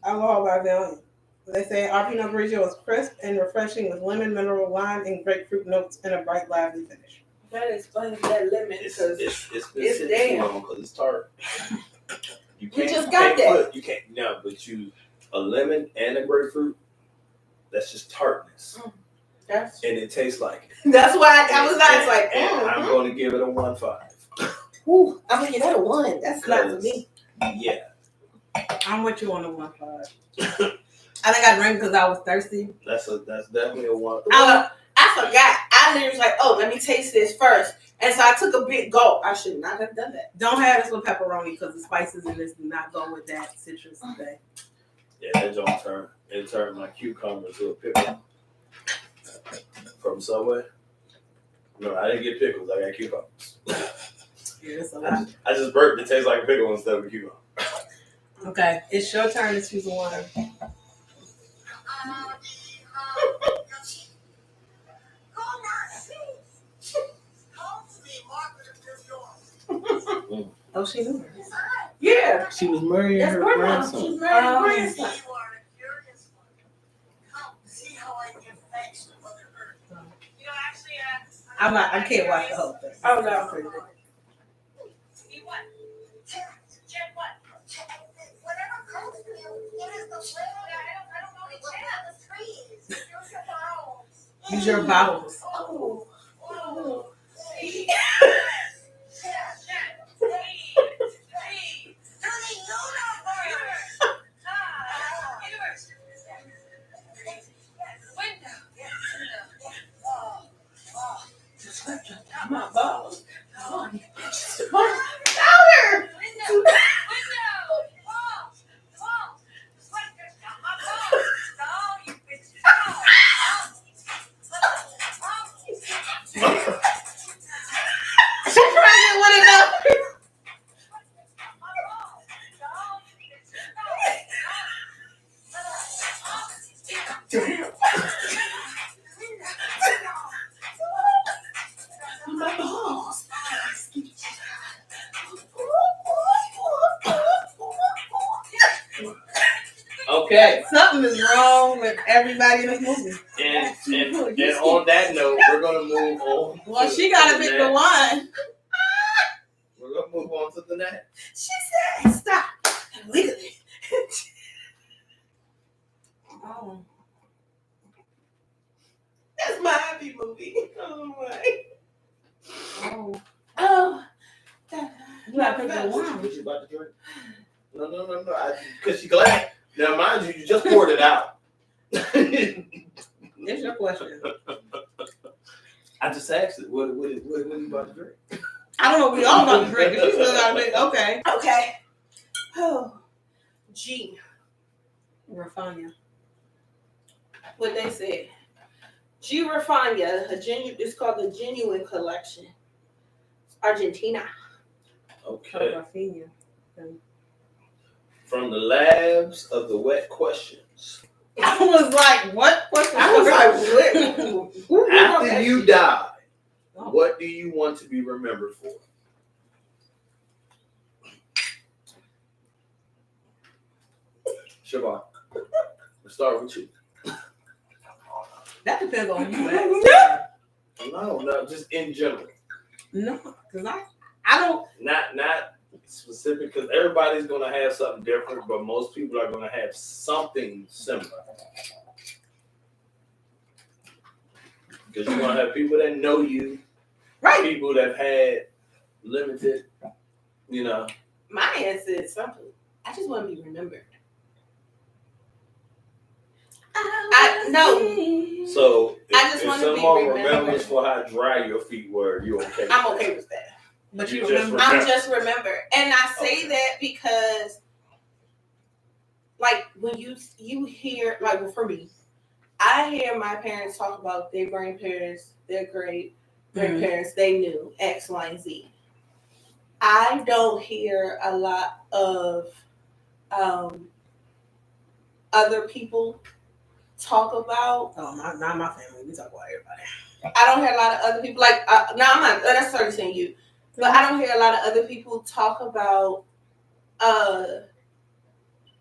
alcohol by volume. They say our Pinot Grigio is crisp and refreshing with lemon, mineral, lime, and grapefruit notes and a bright, lively finish. That explains that lemon It's because been it's sitting damn. too long because it's tart. You just got that. You can't. No, but a lemon and a grapefruit. That's just tartness, and it tastes like it. That's why I was not like. And I'm going to give it a 1.5. Ooh, I'm gonna give that a 1. That's not for me. Yeah. I'm with you on the 1.5. I think I drank because I was thirsty. That's definitely a 1. I forgot. I literally was like, oh, let me taste this first. And so I took a big gulp. I should not have done that. Don't have this with pepperoni because the spices in this do not go with that citrus today. Yeah, that don't turned my cucumber to a pickle. From Subway? No, I didn't get pickles. I got cucumbers. Yeah, that's a lot. I just burped. It tastes like a pickle instead of a cucumber. Okay, it's your turn to choose one. Oh, she knew her. Yeah. She was marrying That's her grandma. grandson. She's married her grandson. I can't watch the whole thing. Oh, no. Use your vowels. Oh. My balls. Louder! Okay. Something is wrong with everybody in this movie. And on that note, we're gonna move on. Well, she gotta pick the one. We're gonna move on to the next. She said, "Stop legally." Oh, That's my happy movie. Oh my. oh. Oh. You gotta pick the one. What you about to drink? No. Because you glad. Now, mind you, you just poured it out. It's your question. I just asked it. What are you about to drink? I don't know. We all about to drink. She still gotta pick. Okay. Okay. Oh. G. Rafania. What they said. G. Rafania. It's called the Genuine Collection. Argentina. Okay. Garrefigna. From the labs of the wet questions. I was like, what question? I was like, what? After you die, Oh. what do you want to be remembered for? Siobhan, let's start with you. That depends on who you ask. No, just in general. No, because I don't. Not specific, because everybody's going to have something different, but most people are going to have something similar. Because you're going to have people that know you, Right. people that had limited, My answer is something. I just want to be remembered. No. So I just if wanna be someone remembered. remembers for how dry your feet were, you okay? I'm okay with that. But You you just remember. I'm just remembered. And I say that because like when you hear, like, well, for me, I hear my parents talk about their grandparents, their great grandparents. They knew X, Y, and Z. I don't hear a lot of other people talk about. Oh, not my family. We talk about everybody. I don't hear a lot of other people like. No, I'm not necessarily saying you, but I don't hear a lot of other people talk about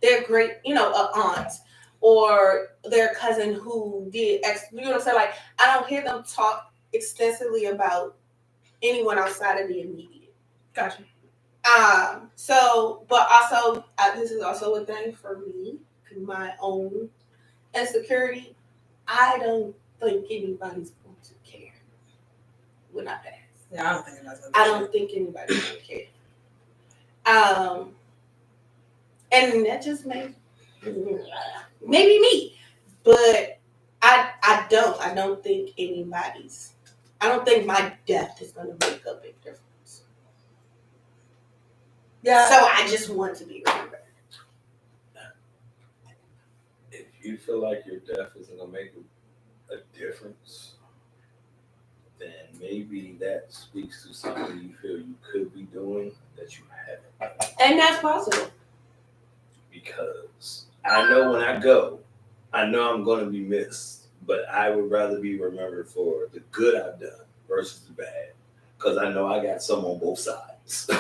their great, aunt or their cousin who did X. You know what I'm saying? Like, I don't hear them talk extensively about anyone outside of the immediate. Gotcha. So, but also, this is also a thing for me, my own insecurity. I don't think anybody's going to care when I pass. Yeah, I don't think anybody's going to care. I don't think anybody's going to care. And that just maybe me, but I don't think anybody's. I don't think my death is going to make a big difference. Yeah. So I just want to be remembered. If you feel like your death isn't gonna make a difference, then maybe that speaks to something you feel you could be doing that you haven't. And that's possible. Because I know when I go, I know I'm gonna be missed, but I would rather be remembered for the good I've done versus the bad. Because I know I got some on both sides.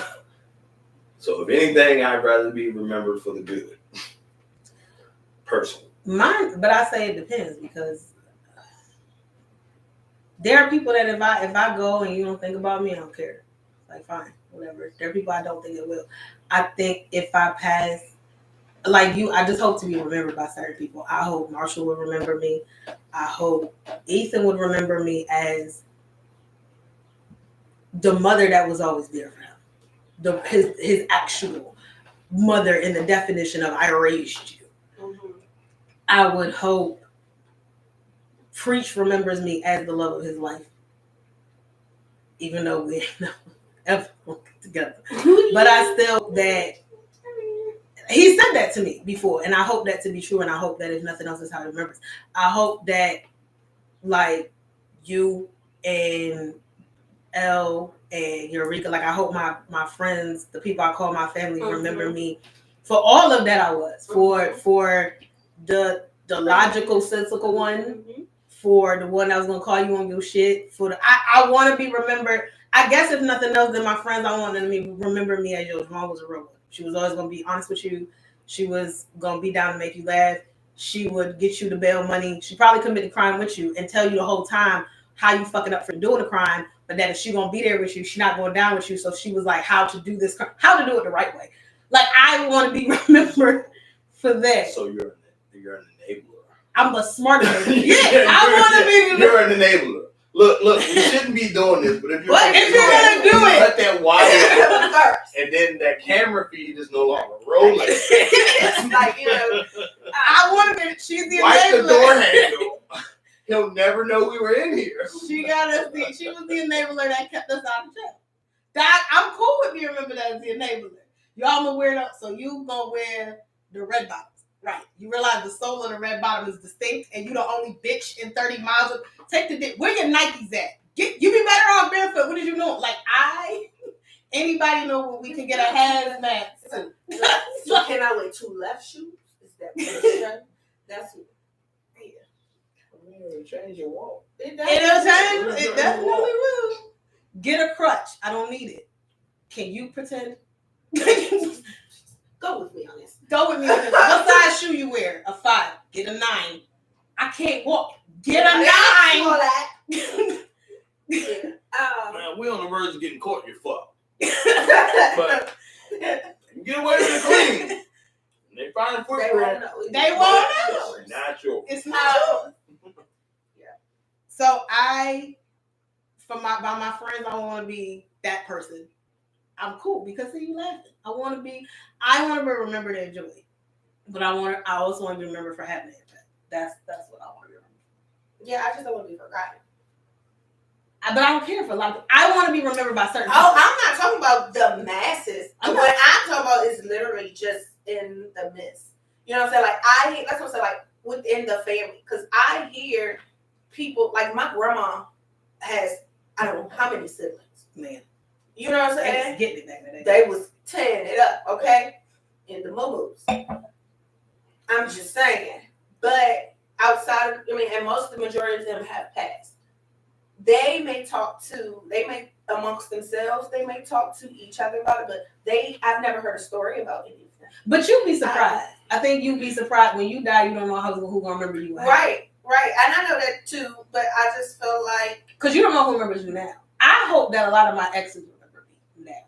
So if anything, I'd rather be remembered for the good. Personally. Mine, but I say it depends because there are people that if I go and you don't think about me, I don't care. Like, fine, whatever. There are people I don't think it will. I think if I pass, like you, I just hope to be remembered by certain people. I hope Marshall would remember me. I hope Ethan would remember me as the mother that was always there for him. His actual mother in the definition of I raised you. Mm-hmm. I would hope Preach remembers me as the love of his life. Even though we ever get together. But I still that he said that to me before, and I hope that to be true, and I hope that if nothing else is how he remembers. I hope that like you and Elle and Eureka, like I hope my friends, the people I call my family, remember me for all of that I was. For the logical, sensical one, for the one that was gonna call you on your shit, for the I wanna be remembered. I guess if nothing else than my friends, I want them to remember me as your mom was a real one. She was always gonna be honest with you. She was gonna be down to make you laugh. She would get you the bail money. She probably committed crime with you and tell you the whole time how you fucking up for doing the crime, but that if she gonna be there with you, she's not going down with you. So she was like, how to do this, how to do it the right way. Like I want to be remembered for that. So you're an enabler. I'm a smart enabler. Yeah, I want to be. You're an enabler. Look, you shouldn't be doing this, but if you're gonna do it, let that wire and then that camera feed is no longer rolling. It's like, I want to be. She's the wipe enabler. the door handle. He'll never know we were in here. She got us. She was the enabler that kept us out of jail. That I'm cool with being remembered as the enabler. Y'all a weirdo, so you gonna wear the red bottoms, right? You realize the sole of the red bottom is distinct, and you the only bitch in 30 miles. Take the dick. Where your Nikes at? You be better off barefoot. What did you know? Like anybody know where we can get a hazmat? So can I wear 2 left shoes? Is that what that's it? Change your walk. It'll change. It definitely will. Get a crutch. I don't need it. Can you pretend? Go with me on this. Go with me on this. What size shoe you wear? A 5. Get a 9. I can't walk. Get a 9. Man, we on the verge of getting caught. You're fucked. But get away with the clean. They find a footprint. They won't know. Not yours. It's not yours. So by my friends, I want to be that person. I'm cool because see you laughing. I want to be remembered and enjoyed, but I also want to be remembered for having it. That's what I want to be remembered. Yeah, I just don't want to be forgotten. But I don't care for a lot of people. I want to be remembered by certain people. I'm not talking about the masses. What I'm talking about is literally just in the midst. You know what I'm saying? Like that's what I'm saying. Like within the family, because I hear people like my grandma has I don't know how many siblings. Man, you know what I'm they saying? was getting it back then. They was tearing it up, okay, in the moo-moos. I'm just saying, but outside of, I mean, and most of the majority of them have passed. They may amongst themselves, they may talk to each other about it, but I've never heard a story about any of them. But you'd be surprised. I think you'd be surprised when you die. You don't know who gonna remember you. Right, and I know that too. But I just feel like because you don't know who remembers you now. I hope that a lot of my exes remember me now.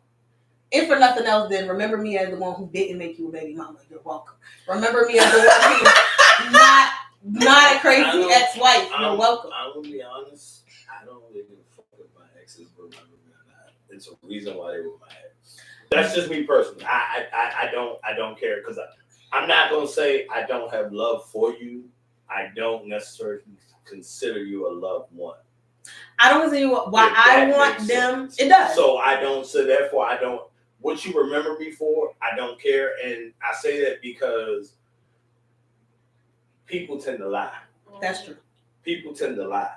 If for nothing else, then remember me as the one who didn't make you a baby mama. You're welcome. Remember me as the one who's not a crazy ex-wife. You're welcome. I'm gonna be honest. I don't really give a fuck if my exes remember me or not. It's a reason why they were my ex. That's just me personally. I don't care because I'm not gonna say I don't have love for you. I don't necessarily consider you a loved one. I don't consider you why I want them. Sense. It does. So I don't. So therefore, I don't. What you remember me for, I don't care, and I say that because people tend to lie. That's true. People tend to lie.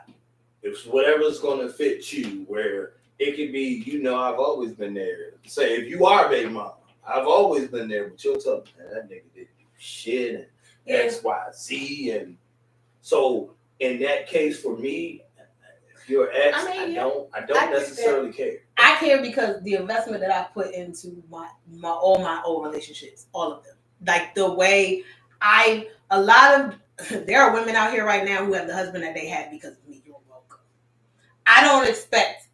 It's whatever's going to fit you, where it could be, I've always been there. Say, if you are baby mama, I've always been there, but you'll tell me, man, that nigga did shit and X, Y, Z. And so in that case, for me, if you're ex, I don't necessarily care. I care because the investment that I put into all my old relationships, all of them. Like the way there are women out here right now who have the husband that they had because of me. You're welcome. I don't expect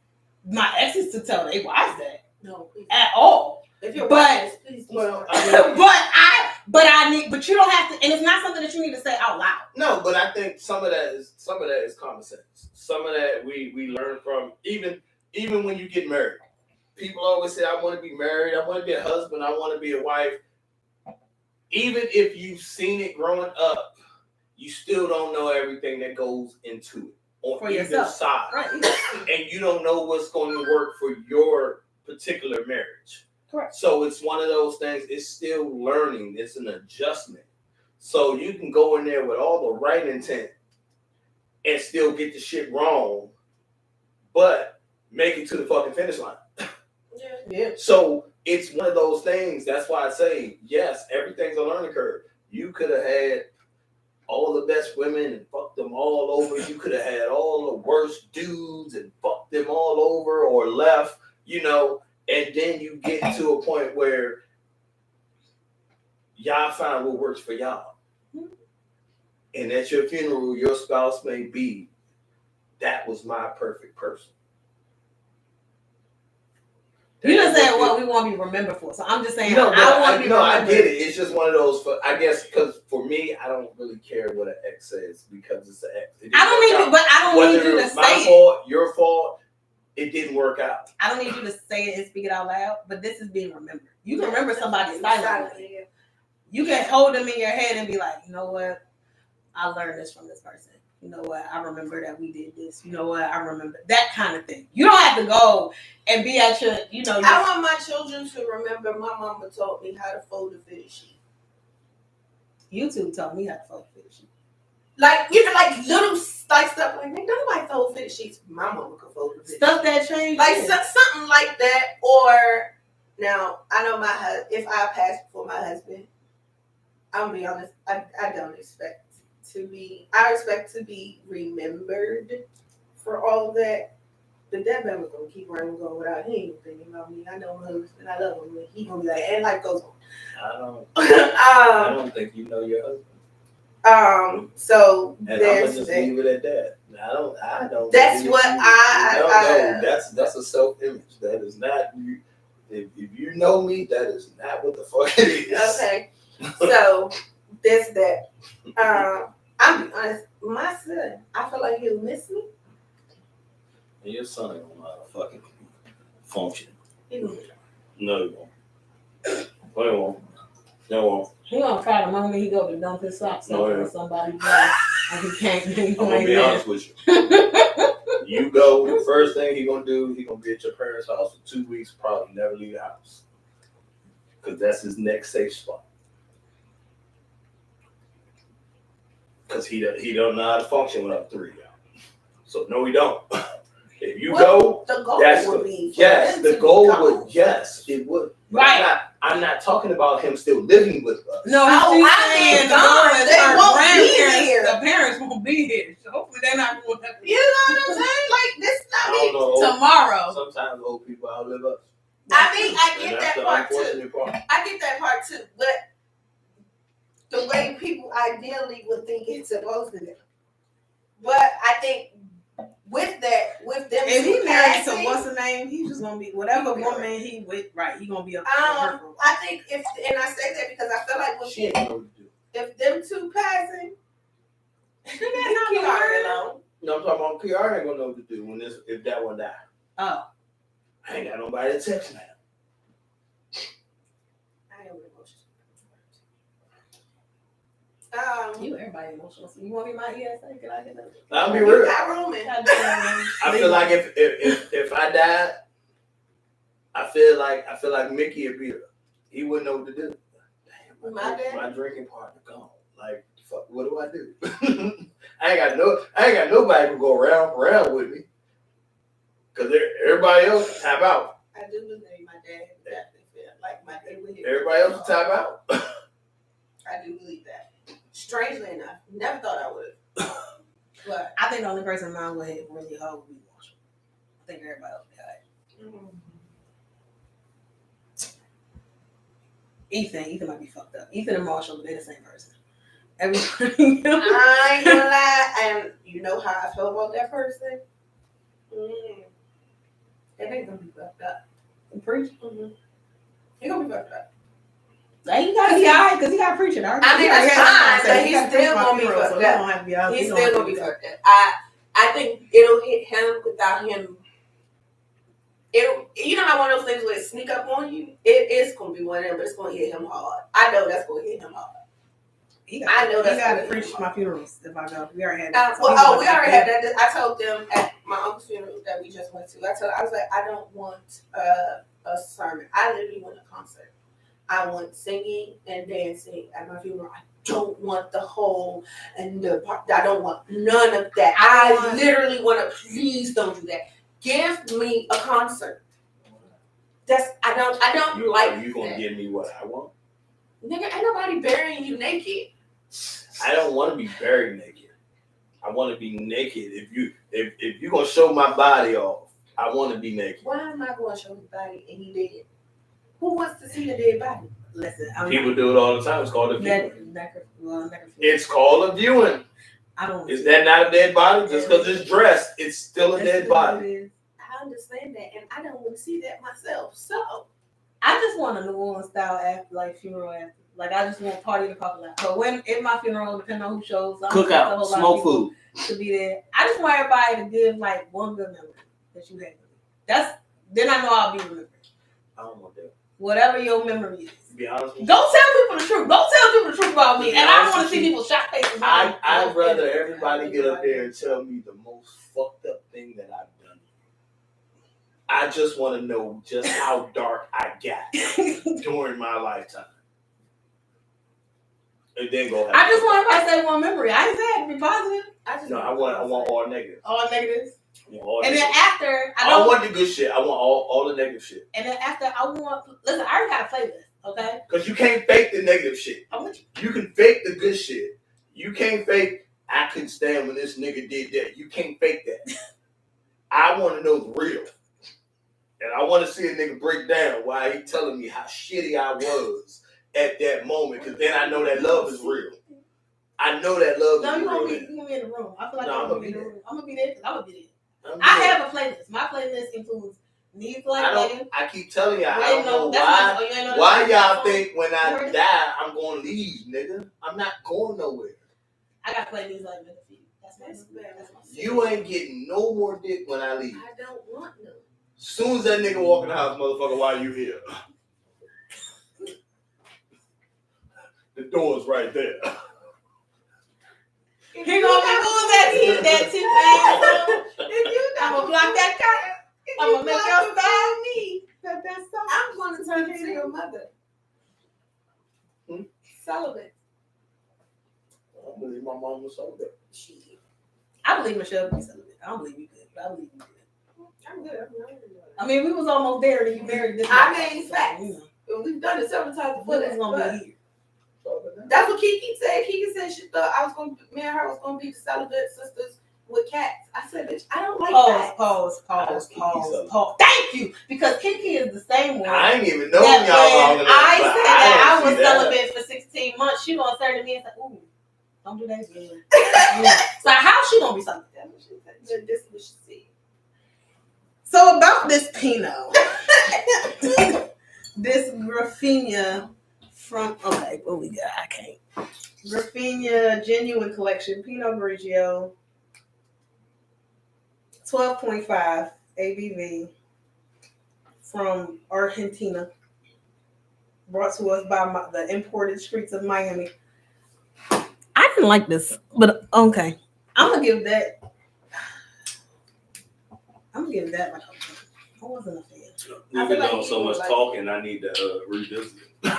my exes to tell their wives that. No, please. At all. If you're wives, please do. Well, but you don't have to, and it's not something that you need to say out loud. No, but I think some of that is common sense. Some of that we learn from even when you get married. People always say, I want to be married, I want to be a husband, I want to be a wife. Even if you've seen it growing up, you still don't know everything that goes into it on for either yourself. side. Right. And you don't know what's going to work for your particular marriage. Correct. So it's one of those things, it's still learning, it's an adjustment. So you can go in there with all the right intent and still get the shit wrong, but make it to the fucking finish line. Yeah. So it's one of those things. That's why I say, yes, everything's a learning curve. You could have had all the best women and fucked them all over. You could have had all the worst dudes and fucked them all over or left, and then you get to a point where y'all find what works for y'all. And at your funeral, your spouse may be, that was my perfect person. You just saying what we want to be remembered for. So I'm just saying I want to be remembered. I get it. It's just one of those, I guess, because for me, I don't really care what an ex says because it's an ex. I don't need you to say my fault, your fault, it didn't work out. I don't need you to say it and speak it out loud, but this is being remembered. You can remember somebody silently. You can hold them in your head and be like, you know what? I learned this from this person. You know what? I remember that we did this. You know what? I remember that kind of thing. You don't have to go and be at your, I want my children to remember my mama taught me how to fold a fitted sheet. YouTube taught me how to fold a fitted sheet. Like little stuff like nobody fold fitted sheets. My mama could fold a fitted stuff that changed. Like something like that. Or now I know if I pass before my husband, I'm gonna be honest. I don't expect to be. I expect to be remembered for all of that. But that man was gonna keep running going without him thinking about me. I know my husband. I love him. He gonna be like, and life goes on. I don't think you know your husband. So and I'm gonna just leave it at that. I don't. That's what that's a self-image. That is not you. If you know me, that is not what the fuck it is. Okay. So there's that. I'm be honest. My son, I feel like he'll miss me. And your son ain't gonna know how to fucking function. He won't. No, he won't. No, he won't. No, he won't. He gonna cry the moment he go to dump his socks off on somebody else, and he can't. I'm gonna be honest with you. You go. The first thing he gonna do, he gonna be at your parents' house for 2 weeks. Probably never leave the house, because that's his next safe spot. Because he don't know how to function without 3 y'all. So no, we don't. If you Well, go, the goal that's would the be yes. for The them to goal go. would yes, it would. But Right. I'm not talking about him still living with us. No, Oh, she's I saying think the goal is they her won't be grandparents. here. The parents won't be here. So hopefully they're not going to. You know what I'm saying? Like this I not don't me. know. Tomorrow. Sometimes old people outlive us. I mean, I And get that's that the part too. unfortunate part. I get that part too. But the way people ideally would think it's supposed to be. But I think with them If he married to passing, what's the name, he's just gonna be whatever woman he with. Right, he gonna be up. I think if, and I say that because I feel like with She ain't know what to do. if them two passing, not you already know. No, I'm talking about PR ain't gonna know what to do when if that one die. Oh, I ain't got nobody to text now. I am emotional. you everybody emotional. So you want to be my ESA? Can I get that? I'll be real. Got room in. I feel like if I died, I feel like Mickey would be. He wouldn't know what to do. Damn, my drinking partner gone. Like, fuck, what do I do? I ain't got nobody to go around with me. Cause everybody else tap out. I do believe my dad definitely feel like my dad would hit. Everybody else tap out. I do believe that. Strangely enough, never thought I would. But I think the only person mine would hit really hard would be Marshall. I think everybody else would be alright. Ethan might be fucked up. Ethan and Marshall, but they're the same person. Everybody. I ain't gonna lie, and you know how I feel about that person. That ain't gonna be fucked up. Preach. He gonna be fucked up. Like, he gotta be alright because he got preaching. I mean, that's fine, but he's still gonna be fucked up. He's still gonna be fucked up. I think it'll hit him without him. You know how one of those things would sneak up on you? It is gonna be one of them, but it's gonna hit him hard. I know that's gonna hit him hard. I know that's gotta preach my funerals if I go. We already had that. We already had that. I told them at my uncle's funeral that we just went to. I was like, I don't want a sermon. I literally want a concert. I want singing and dancing at my funeral. I don't want the whole and the part. I don't want none of that. I literally want to. Please don't do that. Give me a concert. I don't like. You gonna give me what I want? Nigga, ain't nobody burying you naked. I don't want to be buried naked. I want to be naked. If you gonna show my body off, I want to be naked. Why am I going to show his body and he dead? Who wants to see the dead body? Listen, people do it all the time. It's called a viewing. necrophilia. It's called a viewing. I don't. Is that not a dead body? Just because it's dressed, it's still a dead body. I understand that, and I don't want to see that myself. So I just want a New Orleans style after, like funeral after. Like I just want party to pop out. So when in my funeral, depending on who shows, Cookout, smoke food to be there. I just want everybody to give like one good memory that you had. Then I know I'll be remembered. I don't want that. Whatever your memory is. To be honest with you. Don't tell people the truth. Don't tell people the truth about me. And I don't want to see people shocked faces. I'd rather everybody get up there and tell me the most fucked up thing that I've done. I just want to know just how dark I got during my lifetime. And then go ahead. I just want everybody to say one memory. I ain't saying to be positive. I want all negative. All negatives. All and negative. then after, I don't want the good shit. I want all the negative shit. And then after, listen, I already got a playlist, okay? Because you can't fake the negative shit. I'm with you. You can fake the good shit. You can't fake, I couldn't stand when this nigga did that. You can't fake that. I want to know the real. And I want to see a nigga break down why he telling me how shitty I was at that moment. Because then I know that love is real. I know that love is real. No, you're going to be in the room. I feel like I'm going to be there. I'm going to be there because I'm going to be there. I have a playlist. My playlist includes Needs Like Megan. I keep telling y'all, I don't know why y'all think when I die, I'm going to leave, nigga. I'm not going nowhere. I got playlists like Megan for you. That's my You ain't getting no more dick when I leave. I don't want no. Soon as that nigga walk in the house, motherfucker, why you here? The door's right there. He gonna be doing that thing. I'm gonna block that cat. I'm gonna make your style me. I'm gonna turn into your mother. Celibate. believe my mom was celibate. Shit. I believe Michelle could be celibate. I don't believe you could, but I believe you could. I'm good. I mean, we was almost there, and you married this. I man, mean, so, facts. you know, We've done it several times before we was that. gonna But be here. that's what Kiki said. Kiki said she thought I was gonna, me and her was gonna be the celibate sisters with cats. I said, bitch, I don't like cats. Pause. Thank you, because Kiki is the same one. I ain't even know That y'all long when enough. I but said that I didn't was see that. celibate for 16 months, she gonna turn to me and say, "Ooh, don't do that again." So how she gonna be celibate? That's what she said. This is what she said. So about this Pinot, this Garrefigna from what we got? I can't. Garrefigna Genuine Collection Pinot Grigio, 12.5 ABV from Argentina, brought to us by the imported streets of Miami. I didn't like this, but okay, I'm gonna give that. Like I wasn't a fan. We've I been feel like doing so you much like- talking. I need to revisit it.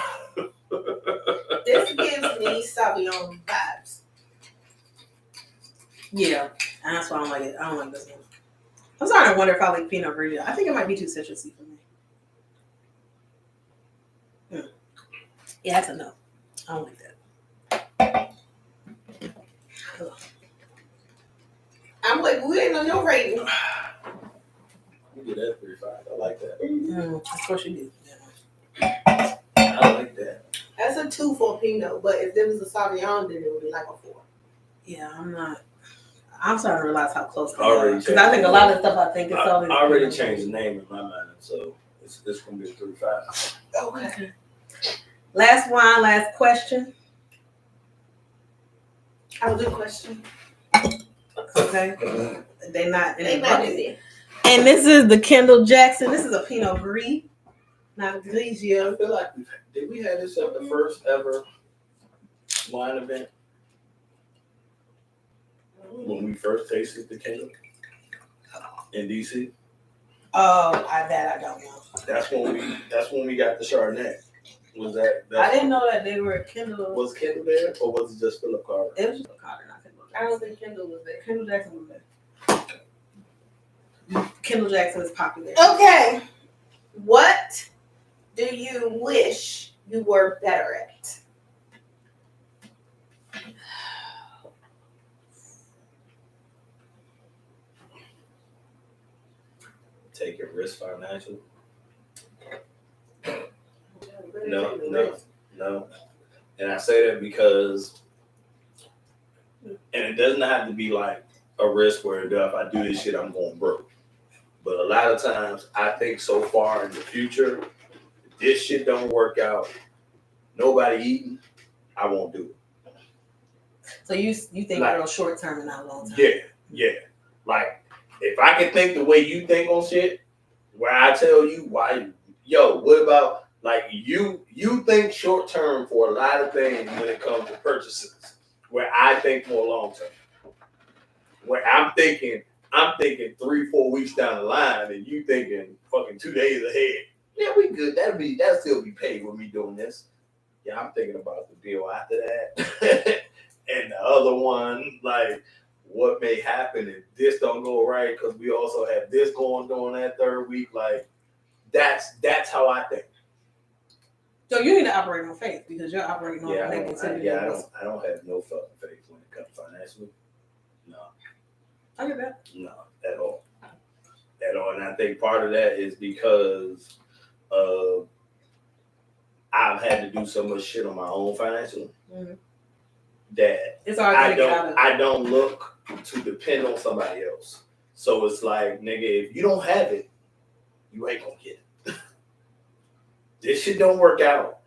This gives me Sauvignon vibes. Yeah, and that's why I don't like it. I don't like this one. I'm starting to wonder if I like Pinot Grigio. I think it might be too citrusy for me. Yeah, that's a no. I don't like that. I'm like, we ain't on your rating. You get that 3.5. I like that. Of course you do. I like that. That's a 2 for Pinot, but if there was a Sauvignon, then it would be like a 4. Yeah, I'm starting to realize how close they Already are. Because I think a lot of stuff I think is I always. already changed the name in my mind, so it's going to be a 3.5. Okay. Last wine, last question. I have a good question. Okay. They're not in They the not in bucket. there. And this is the Kendall-Jackson. This is a Pinot Gris, not a Grigio. I feel like did we have this at the first ever wine event when we first tasted the Kendall in DC? Oh, I don't know. That's when we got the Chardonnay. Was that? I didn't know that they were Kendall. Was Kendall there, or was it just Philip Carter? It was just a Carter, not Kendall I don't think Kendall was there. Kendall-Jackson was there. Kendall-Jackson is popular. Okay. What do you wish you were better at? Taking risk financially? No. And I say that because, and it doesn't have to be like a risk where if I do this shit, I'm going broke. But a lot of times, I think so far in the future, if this shit don't work out, nobody eating, I won't do it. So you think Like- real short term and not long term? Yeah. Like, if I can think the way you think on shit, where I tell you why, what about, like, you think short term for a lot of things when it comes to purchases, where I think more long term. Where I'm thinking 3-4 weeks down the line, and you thinking fucking 2 days ahead. Yeah, we good. That'll still be paid with me doing this. Yeah, I'm thinking about the deal after that. And the other one, like, what may happen if this don't go right, because we also have this going during that third week. Like, that's how I think. So you need to operate on faith because you're operating on negativity. I don't have no fucking faith when it comes financially. No. I get that. No, at all. And I think part of that is because I've had to do so much shit on my own financially that It's hard to get out of. I don't look to depend on somebody else. So it's like, nigga, if you don't have it, you ain't gonna get it. This shit don't work out.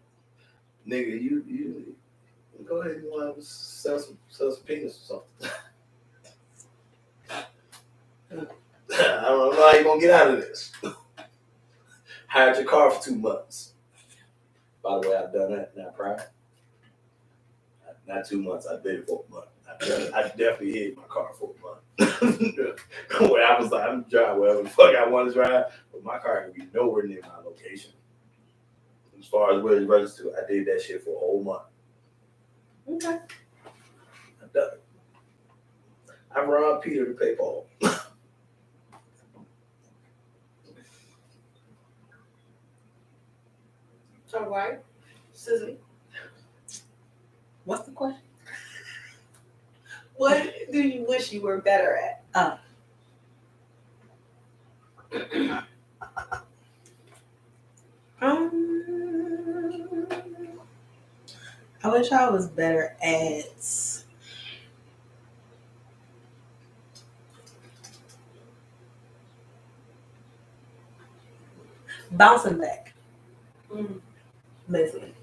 Nigga, you go ahead and want to sell some penis or something. I don't know how you're gonna get out of this. Hired your car for 2 months. By the way, I've done that, not prior. Not 2 months, I did it for a month. I definitely hid my car for a month. Where I was like, I'm driving wherever the fuck I want to drive, but my car can be nowhere near my location. As far as where it's registered, I did that shit for a whole month. Okay. I've Done. I robbed Peter to pay Paul. All right. Susie. What's the question? What do you wish you were better at? I wish I was better at bouncing back. Listen,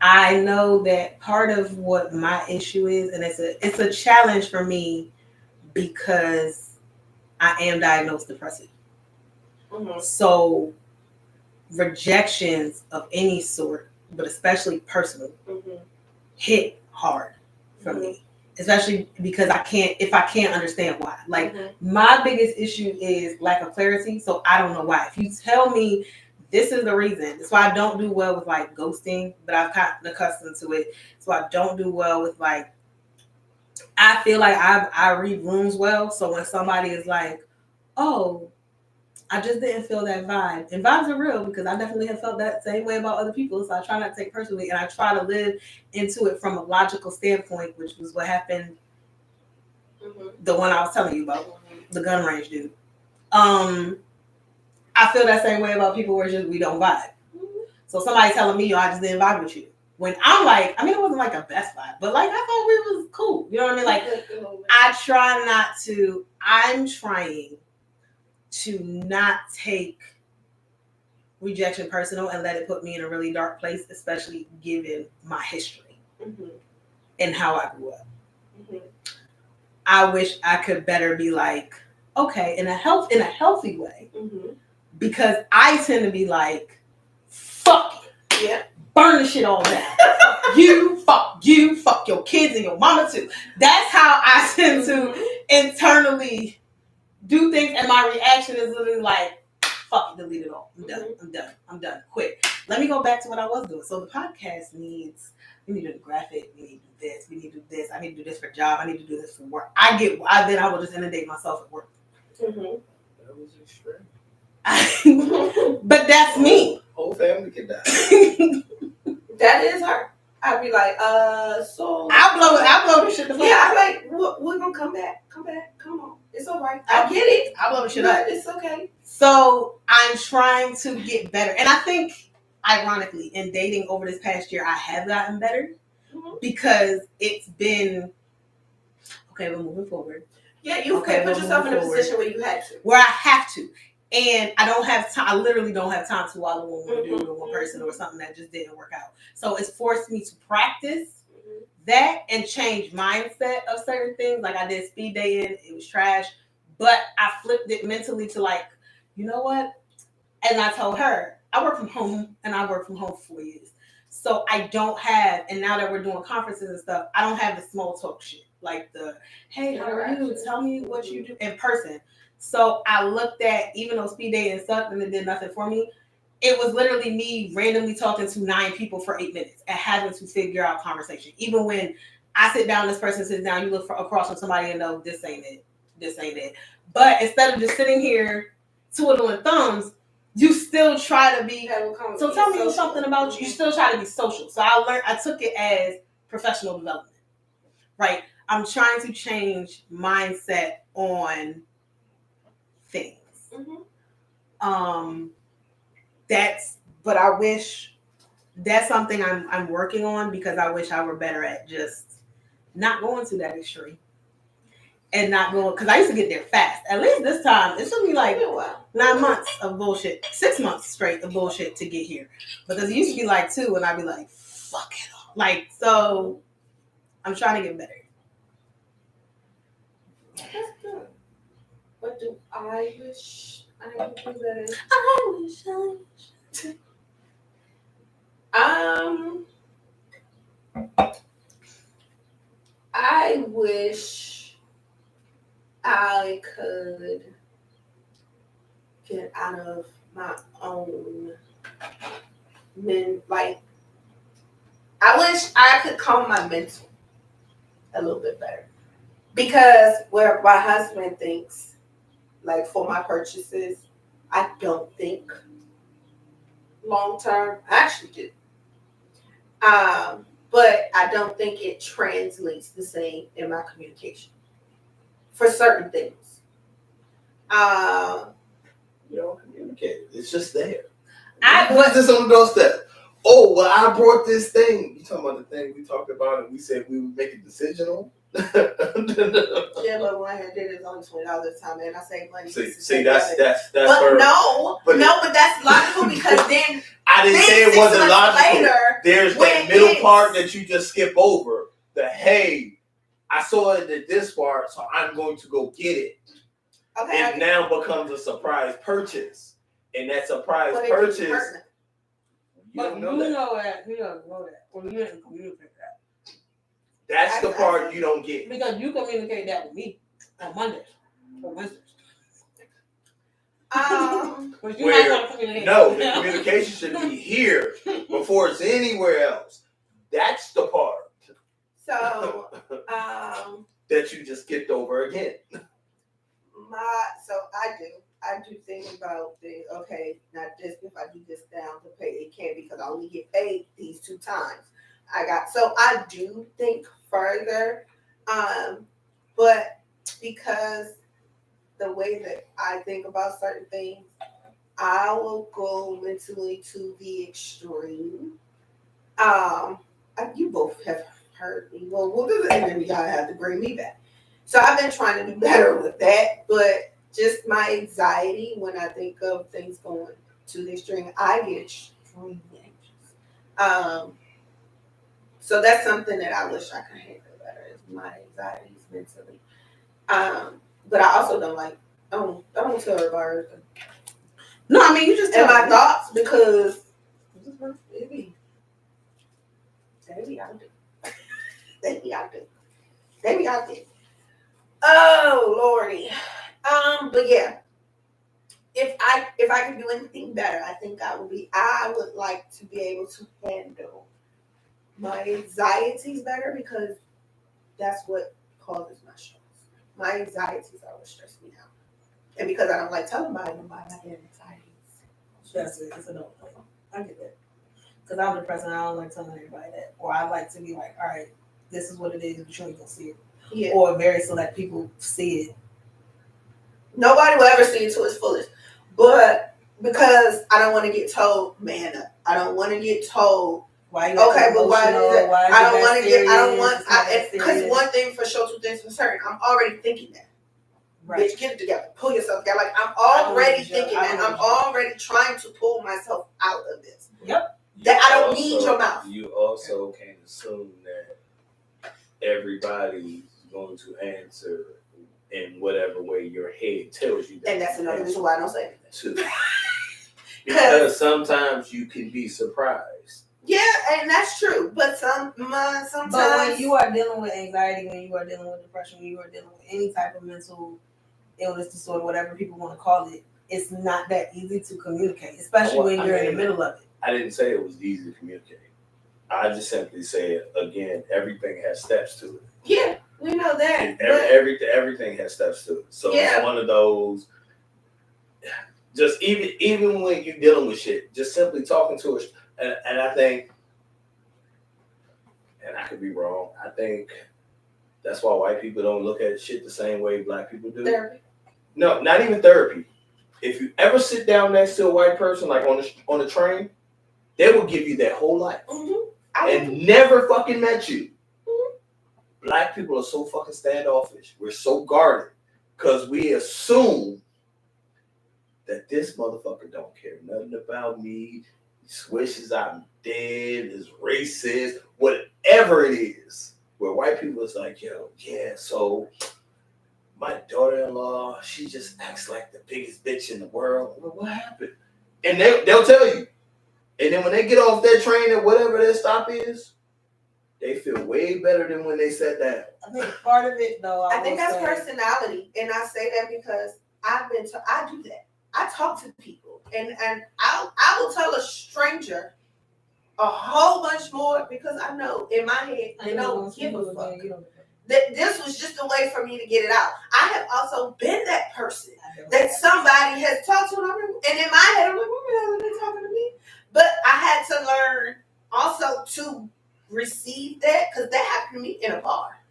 I know that part of what my issue is, and it's a challenge for me because I am diagnosed depressive. So rejections of any sort, but especially personal, hit hard for me. Especially because if I can't understand why. Like my biggest issue is lack of clarity. So I don't know why. If you tell me this is the reason, that's why I don't do well with like ghosting, but I've gotten accustomed to it. So I don't do well with like, I feel like I read rooms well. So when somebody is like, oh, I just didn't feel that vibe. And vibes are real because I definitely have felt that same way about other people. So I try not to take personally, and I try to live into it from a logical standpoint, which was what happened. The one I was telling you about, the gun range dude. I feel that same way about people where just we don't vibe. So somebody telling me, yo, I just didn't vibe with you. When I'm like, I mean, it wasn't like a best vibe, but like I thought we was cool. You know what I mean? Like I try not to. I'm trying to not take rejection personal and let it put me in a really dark place, especially given my history and how I grew up. I wish I could better be like, okay, in a healthy way, because I tend to be like, fuck it, burn the shit all down. fuck your kids and your mama too. That's how I tend to internally do things, and my reaction is literally like, fuck it, delete it all. I'm done. Quit. Let me go back to what I was doing. So the podcast we need to do the graphic, we need to do this, we need to do this, I need to do this for job, I need to do this for work. Then I will just inundate myself at work. That was extreme. But that's me. Whole family can die. That is her. I'd be like, so I blow this shit the fuck yeah, up. I'm like, we're gonna come back, come on. It's all right. I get it. I blow the shit up. It's okay. So I'm trying to get better. And I think, ironically, in dating over this past year, I have gotten better because it's been, okay, we're moving forward. Yeah, you put yourself in a position where you had to. Where I have to. And I don't have time. I literally don't have time to wallow on one dude or one person or something that just didn't work out. So it's forced me to practice that and change mindset of certain things. Like I did speed dating, it was trash, but I flipped it mentally to like, you know what? And I told her, I work from home and I worked from home for 4 years. So I don't have, and now that we're doing conferences and stuff, I don't have the small talk shit. Like the, hey, how are you? Tell me what you do in person. So I looked at, even though speed dating sucked and it did nothing for me, it was literally me randomly talking to 9 people for 8 minutes and having to figure out conversation. Even when I sit down, this person sits down, you look across from somebody and know this ain't it. But instead of just sitting here twiddling thumbs, you still try to be, so tell me something about you. You still try to be social. So I took it as professional development, right? I'm trying to change mindset on things. But I wish that's something I'm working on, because I wish I were better at just not going to that extreme and not going, because I used to get there fast. At least this time, it took me like 9 months of bullshit, 6 months straight of bullshit to get here. Because it used to be like 2, and I'd be like, fuck it all. Like, so I'm trying to get better. That's good. What do I wish I could do better? I wish I wish I could get out of my own I wish I could calm my mental a little bit better. Because where my husband thinks, like for my purchases, I don't think long term. I actually do. But I don't think it translates the same in my communication for certain things. You don't communicate. It's just there. I What is this on the doorstep? Oh, well, I brought this thing. You talking about the thing we talked about and we said we would make a decision on? Yeah, but when I did it, it's only $20 this time, and I saved money. See, that's but her. But that's logical because then I didn't say it wasn't logical. Later, there's that middle part that you just skip over. The hey, I saw it at this part, so I'm going to go get it. Okay. It now becomes a surprise purchase, and that surprise purchase. You don't know that. You don't know that. Well, you didn't communicate that. That's the part you don't get. Because you communicate that with me on Mondays or Wednesdays. But you're not going to communicate. No, the communication should be here before it's anywhere else. That's the part. So, that you just skipped over again. I do think about okay, not just if I do this down to pay, it can't because I only get paid these 2 times. So I do think further, but because the way that I think about certain things, I will go mentally to the extreme. You both have heard me. Well, and then y'all have to bring me back. So I've been trying to do better with that, but just my anxiety when I think of things going to the extreme, I get extremely anxious. So that's something that I wish I could handle better is my anxieties mentally. But I also don't don't tell everybody. No, I mean you just tell my thoughts because maybe I do. Oh Lordy. But yeah. If I could do anything better, I think I would like to be able to handle my anxieties better because that's what causes my stress. My anxieties always stress me out. And because I don't like telling nobody I get anxieties. That's it. It's another thing. I get that. Because I'm depressed and I don't like telling everybody that. Or I like to be like, all right, this is what it is, but you ain't gonna see it. Yeah. Or very select people see it. Nobody will ever see it to its fullest. But because I don't want to get told, man up. I don't want to get told, why you okay, but why is it? Because one thing for sure, 2 things for certain. I'm already thinking that. Right. Bitch, get it together. Pull yourself together. Like, I'm already thinking that. I'm already trying to pull myself out of this. Yep. That I don't need your mouth. You also can't assume that everybody's going to answer in whatever way your head tells you that. And that's another reason why I don't say anything. Because sometimes you can be surprised. Yeah, and that's true. But sometimes. But when you are dealing with anxiety, when you are dealing with depression, when you are dealing with any type of mental illness, disorder, whatever people want to call it, it's not that easy to communicate, especially when you're in the middle of it. I didn't say it was easy to communicate. I just simply said, again, everything has steps to it. Yeah, we know that. Everything has steps to it. So yeah. It's one of those, just even when you're dealing with shit, just simply talking to us. And I think, and I could be wrong, I think that's why white people don't look at shit the same way black people do. Therapy. No, not even therapy. If you ever sit down next to a white person, like on the train, they will give you their whole life. Mm-hmm. And never fucking met you. Mm-hmm. Black people are so fucking standoffish. We're so guarded because we assume that this motherfucker don't care nothing about me. He swishes I'm dead, is racist, whatever it is. Where white people is like, yo, yeah, so my daughter-in-law, she just acts like the biggest bitch in the world. Well, what happened? And they'll tell you. And then when they get off their train at whatever their stop is, they feel way better than when they sat down. I think part of it, though, I think that's personality. And I say that because I do that. I talk to people. And I will tell a stranger a whole bunch more because I know in my head they don't give a fuck. This was just a way for me to get it out. I have also been that person that somebody has talked to, and in my head, I'm like, what the hell are they talking to me? But I had to learn also to receive that, because that happened to me in a bar.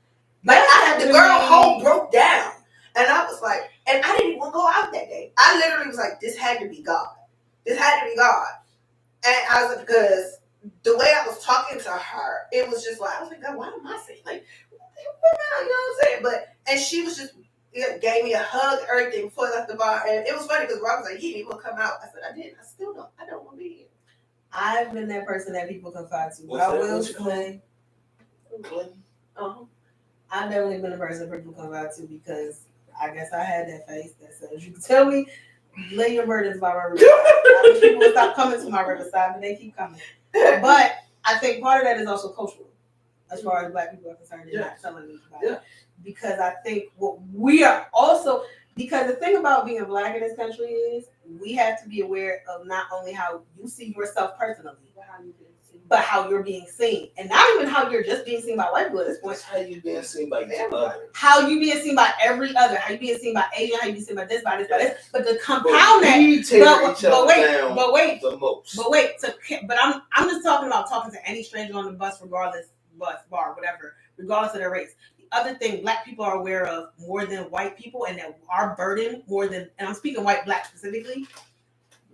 Like, I had the girl whole broke down, and I was like, and I didn't even go out that day. I literally was like, this had to be God. This had to be God. And I was like, because the way I was talking to her, it was just like, I was like, God, why am I saying, like, you know what I'm saying? But, and she was just, gave me a hug, everything, before I left the bar. And it was funny because Rob was like, he didn't even come out. I said, I didn't. I don't want to be here. I've been that person that people confide to. What's I that? will What you say, Uh-huh. I've definitely been a person people confide to, because I guess I had that face that says, you can tell me, lay your burdens by my riverside. I wish people would stop coming to my riverside, but they keep coming. But I think part of that is also cultural, as far as Black people are concerned. They're not telling me about it. Because I think what we are also, because the thing about being Black in this country is we have to be aware of not only how you see yourself personally, but how you're being seen. And not even how you're just being seen by white people at this point. How you being seen by everybody? How you being seen by every other. How you being seen by Asian. How you being seen by this, by this, by this. But to compound that. But I'm just talking about talking to any stranger on the bus, regardless, bus, bar, whatever, regardless of their race. The other thing Black people are aware of more than white people, and that our burden more than, and I'm speaking white, Black specifically,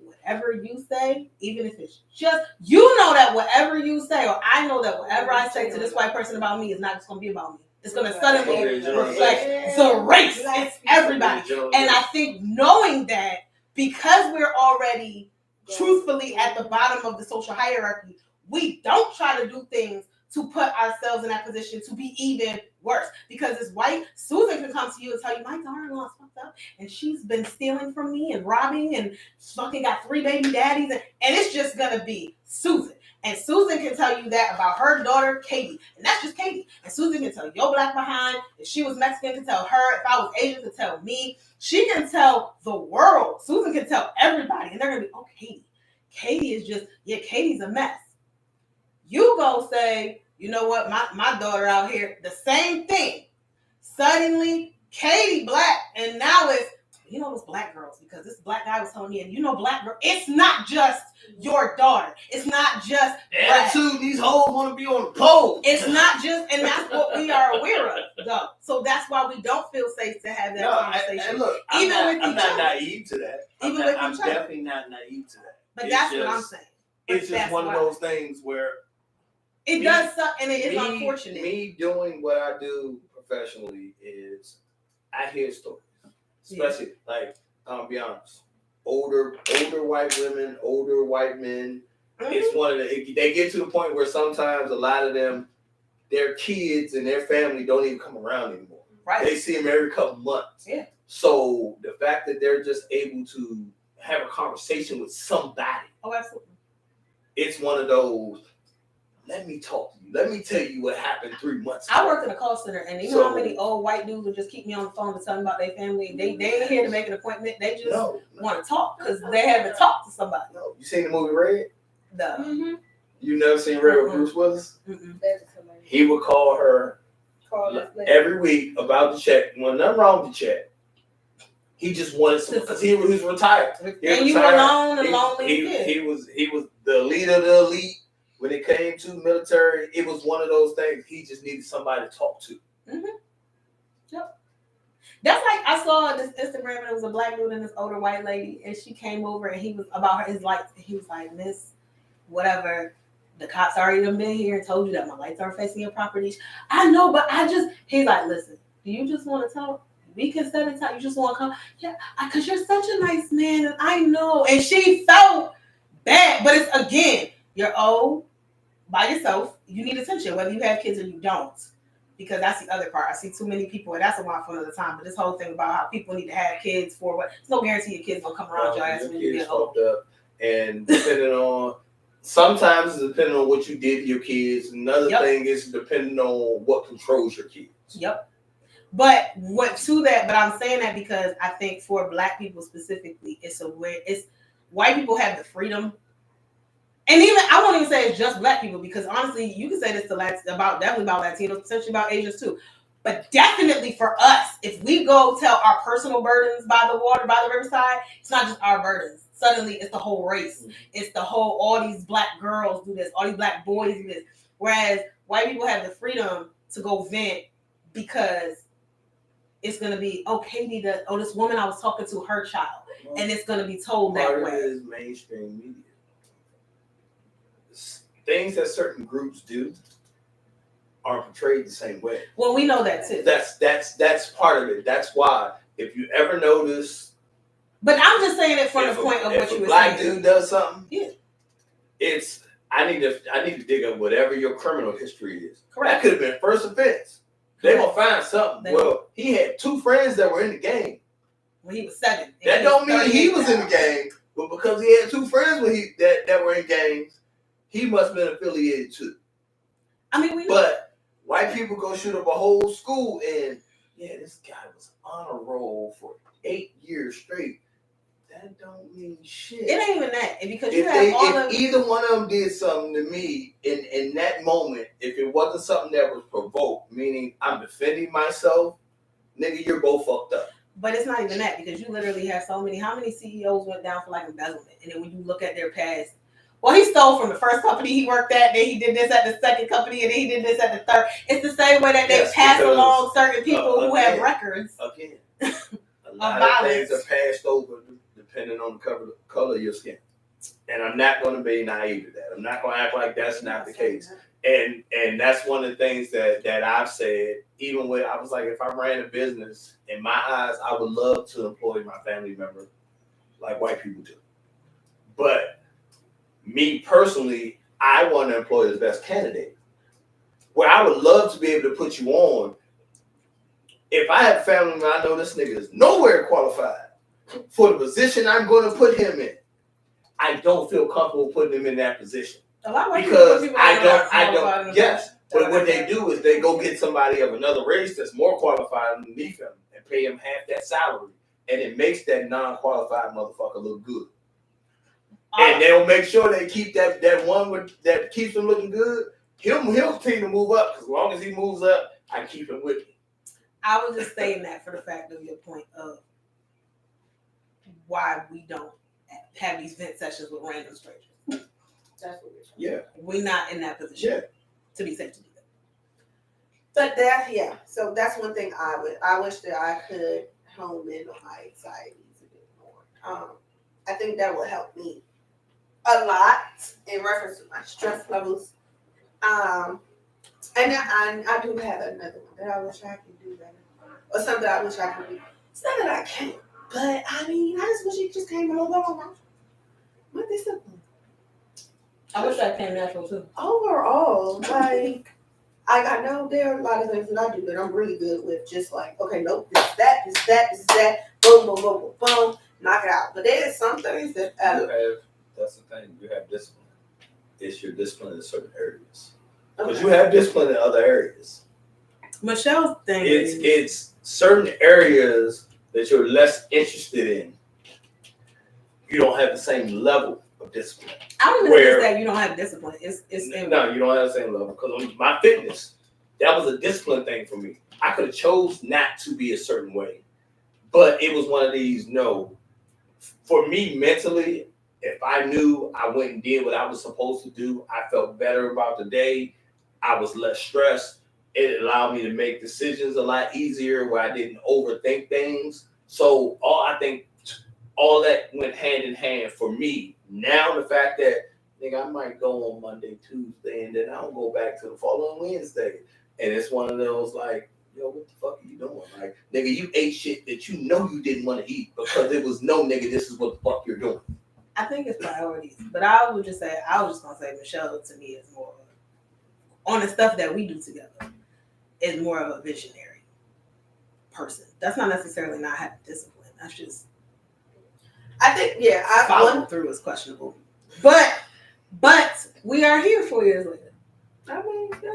whatever you say, even if it's just, you know that whatever you say, or I know that whatever I say to this white person about me is not just going to be about me. It's going to suddenly reflect the race. It's everybody. And I think knowing that, because we're already truthfully at the bottom of the social hierarchy, we don't try to do things to put ourselves in that position to be even worse. Because as white, Susan can come to you and tell you, my daughter-in-law is fucked up, and she's been stealing from me and robbing, and fucking got 3 baby daddies, and it's just gonna be Susan. And Susan can tell you that about her daughter, Katie. And that's just Katie. And Susan can tell your Black behind. If she was Mexican, can tell her. If I was Asian, can tell me. She can tell the world. Susan can tell everybody. And they're gonna be, oh, Katie. Katie is just, Katie's a mess. You go say, you know what, my daughter out here, the same thing. Suddenly, Katie Black, and now it's, you know, those Black girls, because this Black guy was telling me, and you know, Black girl, it's not just your daughter. It's not just attitude. These hoes want to be on the pole. It's not just, and that's what we are aware of, though. So that's why we don't feel safe to have that conversation. And look, I'm not naive to that. I'm definitely not naive to that. But that's what I'm saying. It's just one of those things where it does suck, and it is unfortunate. Me doing what I do professionally is I hear stories, especially like I'll be honest, older white women, older white men. Mm-hmm. It's one of they get to the point where sometimes a lot of them, their kids and their family don't even come around anymore. Right. They see them every couple months. Yeah. So the fact that they're just able to have a conversation with somebody. Oh, absolutely. It's one of those. Let me talk to you. Let me tell you what happened 3 months ago. I worked in a call center, and you know how many old white dudes would just keep me on the phone to tell me about their family. They ain't here to make an appointment. They just want to talk because they haven't talked to somebody. No. You seen the movie Red? No. Mm-hmm. You never seen Red with Bruce Willis? Mm-hmm. He would call her every week about the check. Well, nothing wrong with the check. He just wanted some because he was retired. And you were alone and lonely. He was the leader of the elite. When it came to military, it was one of those things. He just needed somebody to talk to. Mm-hmm. Yep. That's like I saw this Instagram, and it was a Black dude and this older white lady, and she came over, and he was about his lights. He was like, Miss, whatever, the cops already done been here and told you that my lights aren't facing your property. I know, but he's like, listen, do you just want to talk? We can set a time. You just want to come? Yeah, because you're such a nice man, and I know. And she felt bad, but it's, again, you're old. By yourself, you need attention, whether you have kids or you don't, because that's the other part. I see too many people, and that's a lot for another time. But this whole thing about how people need to have kids for what? There's no guarantee your kids gonna come around your ass when you get old. And depending on, sometimes it's depending on what you did to your kids. Another thing is depending on what controls your kids. Yep. But what to that? But I'm saying that because I think for Black people specifically, it's white people have the freedom. And even I won't even say it's just Black people, because honestly, you can say this definitely about Latinos, potentially about Asians too. But definitely for us, if we go tell our personal burdens by the water, by the riverside, it's not just our burdens. Suddenly, it's the whole race. It's the whole, all these black girls do this, all these black boys do this. Whereas white people have the freedom to go vent because it's going to be, oh, Katie, this woman I was talking to, her child. And it's going to be told that way. Part of it is mainstream media. Things that certain groups do aren't portrayed the same way. Well, we know that too. That's part of it. That's why if you ever notice, but I'm just saying it from the point of what you were saying. If a black dude does something, yeah, it's I need to dig up whatever your criminal history is. Correct. That could have been first offense. They gonna find something. Well, he had 2 friends that were in the gang when he was 7. That don't mean he was in the gang, but because he had 2 friends that were in gangs, he must have been affiliated too. I mean, but white people go shoot up a whole school, and this guy was on a roll for 8 years straight. That don't mean shit. It ain't even that, because if either one of them did something to me in that moment, if it wasn't something that was provoked, meaning I'm defending myself, nigga, you're both fucked up. But it's not even that, because you literally have how many CEOs went down for like embezzlement, and then when you look at their past. Well, he stole from the first company he worked at, then he did this at the second company, and then he did this at the third. It's the same way that they pass along certain people who have records. Again, a lot of things are passed over depending on the color of your skin. And I'm not going to be naive to that. I'm not going to act like that's not the case. And that's one of the things that I've said, even when I was like, if I ran a business, in my eyes, I would love to employ my family member like white people do. But me personally, I want to employ the best candidate. Where I would love to be able to put you on. If I have a family member, I know this nigga is nowhere qualified for the position I'm going to put him in. I don't feel comfortable putting him in that position. Because I don't, yes. But what they do is they go get somebody of another race that's more qualified underneath him and pay him half that salary. And it makes that non-qualified motherfucker look good. And they'll make sure they keep that one that keeps him looking good. He'll continue to move up, because as long as he moves up, I keep him with me. I was just saying that for the fact of your point of why we don't have these vent sessions with random strangers. That's what we're Yeah. We're not in that position to be safe to do that. But so that's one thing I wish that I could hone in on my anxieties a bit more. I think that will help me a lot in reference to my stress levels. And I do have another one that I wish I could do better. Or something I wish I could do. It's not that I can't, but I mean, I just wish it just came a little bit on my discipline. I wish that came natural too. Overall, like, I know there are a lot of things that I do that I'm really good with. Just like, okay, nope, this is that, boom, boom, boom, boom, boom, knock it out. But there's some things that that's the thing. You have discipline. It's your discipline in certain areas. Because you have discipline in other areas. Michelle's thing it's certain areas that you're less interested in. You don't have the same level of discipline. I don't even think that you don't have discipline. No, you don't have the same level. Because my fitness, that was a discipline thing for me. I could have chose not to be a certain way. But it was one of these, no. For me, mentally, if I knew I went and did what I was supposed to do, I felt better about the day. I was less stressed. It allowed me to make decisions a lot easier where I didn't overthink things. So I think all that went hand in hand for me. Now the fact that, nigga, I might go on Monday, Tuesday, and then I don't go back to the following Wednesday. And it's one of those like, yo, what the fuck are you doing? Like, nigga, you ate shit that you know you didn't want to eat because it was no, nigga, this is what the fuck you're doing. I think it's priorities. But I was just going to say Michelle to me is more on the stuff that we do together is more of a visionary person. That's not necessarily not having discipline. That's just, I think, following through is questionable. But we are here 4 years later. I mean, yeah.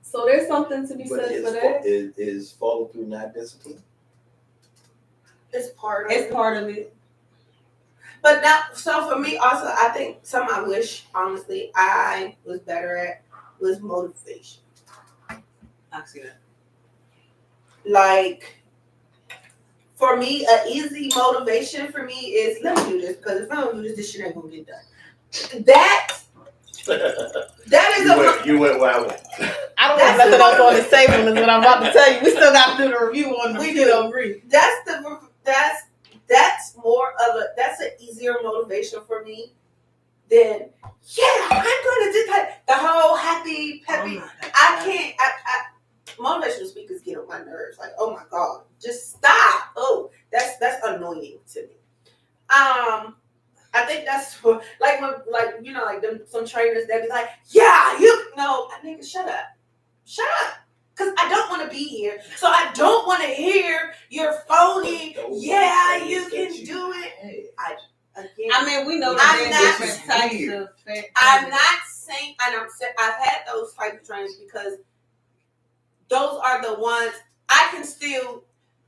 So there's something to be said for that. Is follow through not discipline? It's part of it. But now, so for me also, I think something I wish, honestly, I was better at was motivation. I see that. Like, for me, an easy motivation for me is, let me do this, because if I don't do this, this shit ain't gonna get done. That is you went where I went. I don't have nothing else on the table is what I'm about to tell you. We still got to do the review on the Pinot Gris. That's more of that's an easier motivation for me than, yeah, I'm gonna do that. The whole happy. I can't. Motivational speakers get on my nerves. Like, oh my god, just stop. Oh, that's annoying to me. I think that's for, like, when, like, you know, like some trainers that be like, yeah, nigga, shut up, because I don't want to be here, so I don't want to hear your phony. Yeah, you can do it. I mean, we know that there's different types of. I'm not saying, and I've had those type of trainers because those are the ones I can still.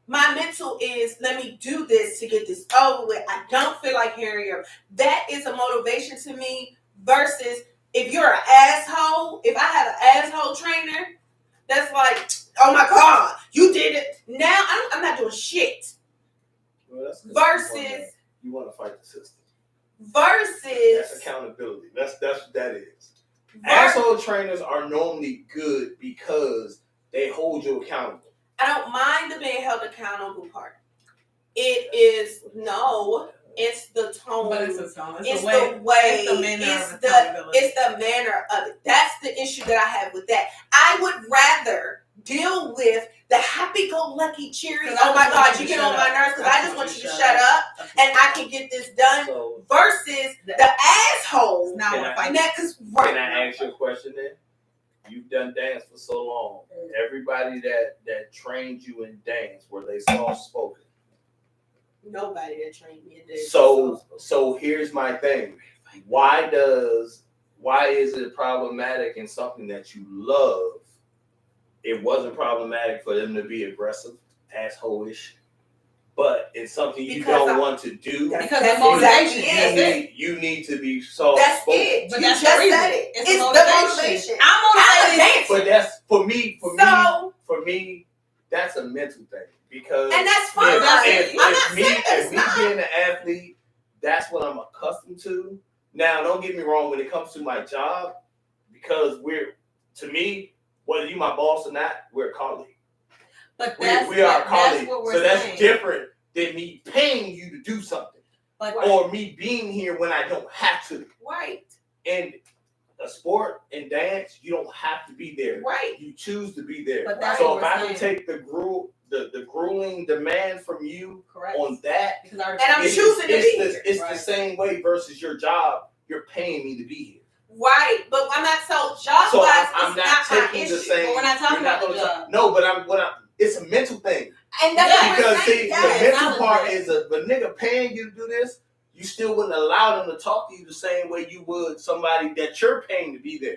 My mental is, let me do this to get this over with. I don't feel like hearing your. That is a motivation to me versus if you're an asshole. If I have an asshole trainer, that's like, oh my god, you did it. Now I'm not doing shit. Well, that's versus you want to fight the system. Versus that's accountability. That's what that is. Asshole trainers are normally good because they hold you accountable. I don't mind the being held accountable part. It is it's the tone. But it's a tone. It's the way. It's the manner of accountability. It's the manner of it. That's the issue that I have with that. I would rather deal with the happy-go-lucky cheery. Oh my god, you get on my nerves because I just want you to shut up and I can get this done. Versus the asshole. Can I ask you a question then? You've done dance for so long. Everybody that trained you in dance, were they soft spoken? Nobody that trained me in dance. So here's my thing. Why is it problematic in something that you love? It wasn't problematic for them to be aggressive, asshole-ish. But it's something you don't want to do. Because of motivation. You need to be soft That's spoken. it. But you that's just the reason. said it. It's the motivation. I'm motivated. But that's for me, that's a mental thing. Because and that's fine. If me being an athlete, that's what I'm accustomed to. Now, don't get me wrong when it comes to my job, because to me, whether you my boss or not, we're a colleague. But we are a colleague. So that's saying. different than me paying you to do something. Or me being here when I don't have to. Right. And a sport and dance, you don't have to be there. Right. You choose to be there. But that's so what if I saying. can take the grueling demand from you on that, and I'm choosing to be here. It's the same way versus your job. You're paying me to be here. Right, but I'm not job So wise. I'm not taking the same. But we're not talking about the job. No, but it's a mental thing. And that's because see, the mental part is the nigga paying you to do this. You still wouldn't allow them to talk to you the same way you would somebody that you're paying to be there.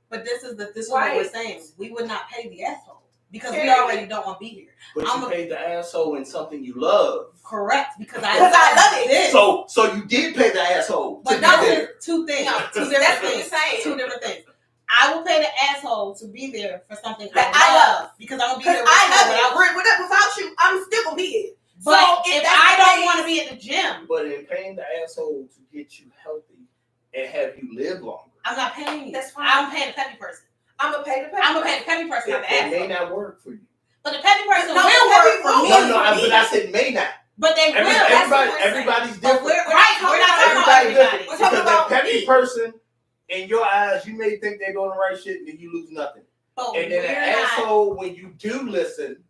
But this is what we're saying. We would not pay the asshole because we already don't want to be here. But you paid the asshole in something you love. Correct, because I love it. So you did pay the asshole. But that's two things. No, two different things. Two different things. I will pay the asshole to be there for something I love because I'm gonna be there. Without you, I'm still gonna be here. But so if I don't want to be at the gym, but in paying the asshole to get you healthy and have you live longer, I'm not paying you. That's fine. I'm paying the peppy person. I'm gonna pay the peppy person. Not the asshole. It may not work for you. But the peppy person will work for me. No, but I said may not. But they will. Everybody's different. We're not talking about everybody. We're talking about the peppy person. In your eyes, you may think they're doing the right shit, and then you lose nothing. And then an asshole, when you do listen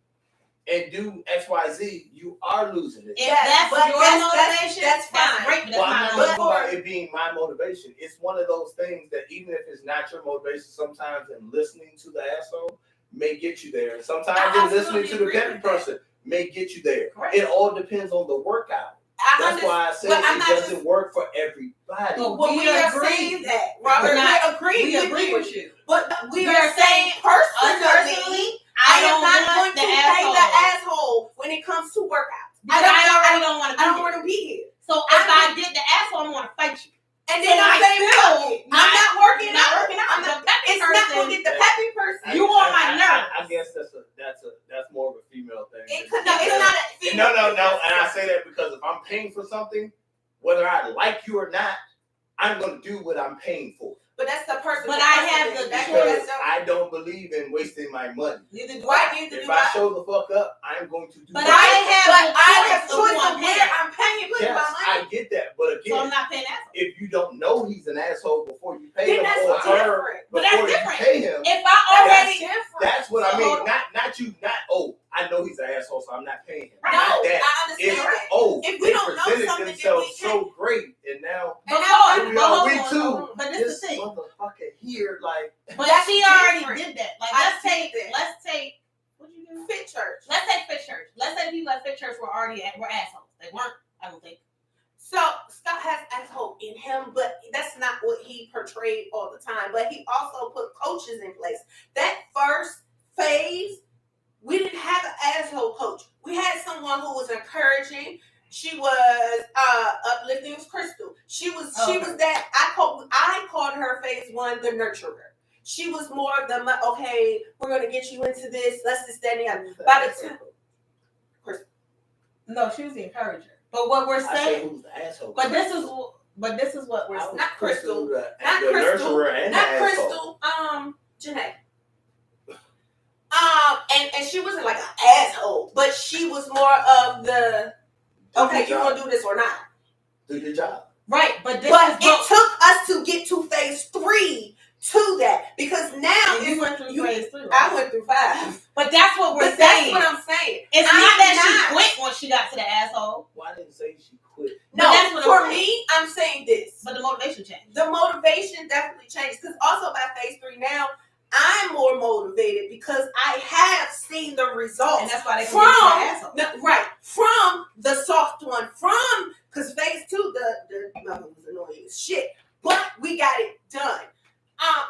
and do X, Y, Z, you are losing it. If that's your motivation, that's fine. Great, but I'm not talking about it being my motivation. It's one of those things that even if it's not your motivation, sometimes in listening to the asshole may get you there. Sometimes in listening to the peppy person may get you there. Correct. It all depends on the workout. That's why I said it doesn't work for everybody. But we are saying that, Robert. We agree with you. But we are saying personally, I am not going to pay the asshole when it comes to workouts. I don't want to. I don't want to be here. So if I did the asshole, I'm going to fight you. And then I'm not working out. It's not going to get the peppy person. You on my nerves. I guess that's more of a female it's not a No. And I say that because if I'm paying for something, whether I like you or not, I'm going to do what I'm paying for. But that's the person. But I have the because I don't believe in wasting my money. Neither do Right, I. neither If do I I. show the fuck up, I'm going to do But that. I have choice who of where I'm paying putting Yes, my money. I get that. But So I'm again, not paying that. if you don't know he's an asshole before you pay Then him that's or her, different. But that's before you different. pay him, If I already, different. that's what I So mean. hold on. Not you. Not I know he's an asshole, so I'm not paying him. No, Not that. I understand It's that. If we they don't know presented something, then themselves we so great, and now And hold we on, we hold too. on. But this is the thing. Motherfucker here, like But That's she already different. did that. Like I let's take did that. what you do? Fit church. Let's take Fit Church. Let's say people at Fit Church were assholes. They weren't, I don't think. So Scott has asshole in him, but that's not what he portrayed all the time. But he also put coaches in place. That first phase, we didn't have an asshole coach. We had someone who was encouraging. She was uplifting. It was Crystal. She was that I called her phase one the nurturer. She was more of the okay, we're gonna get you into this. Let's just stand there. By the time, No, she was the encourager. But what we're I say, saying, who's the asshole? but this is what we're saying. Not Crystal. the Not Crystal. nurturer and Not the asshole. Crystal. Janae. And she wasn't like an asshole, but she was more of the okay, you gonna do this or not? Do your job. Right, but it took us to get to phase 3 to that because now you went through phase 3. Right? I went through 5. But that's what we're But saying. that's what I'm saying. It's not that she quit once she got to the asshole. Well, I didn't say she quit. No, that's what for I'm saying. me, I'm saying this. But the motivation changed. The motivation definitely changed because also by phase 3 now, I'm more motivated because I have seen the results. And that's why they can from from the soft one, because phase 2 the mother was annoying as shit, but we got it done.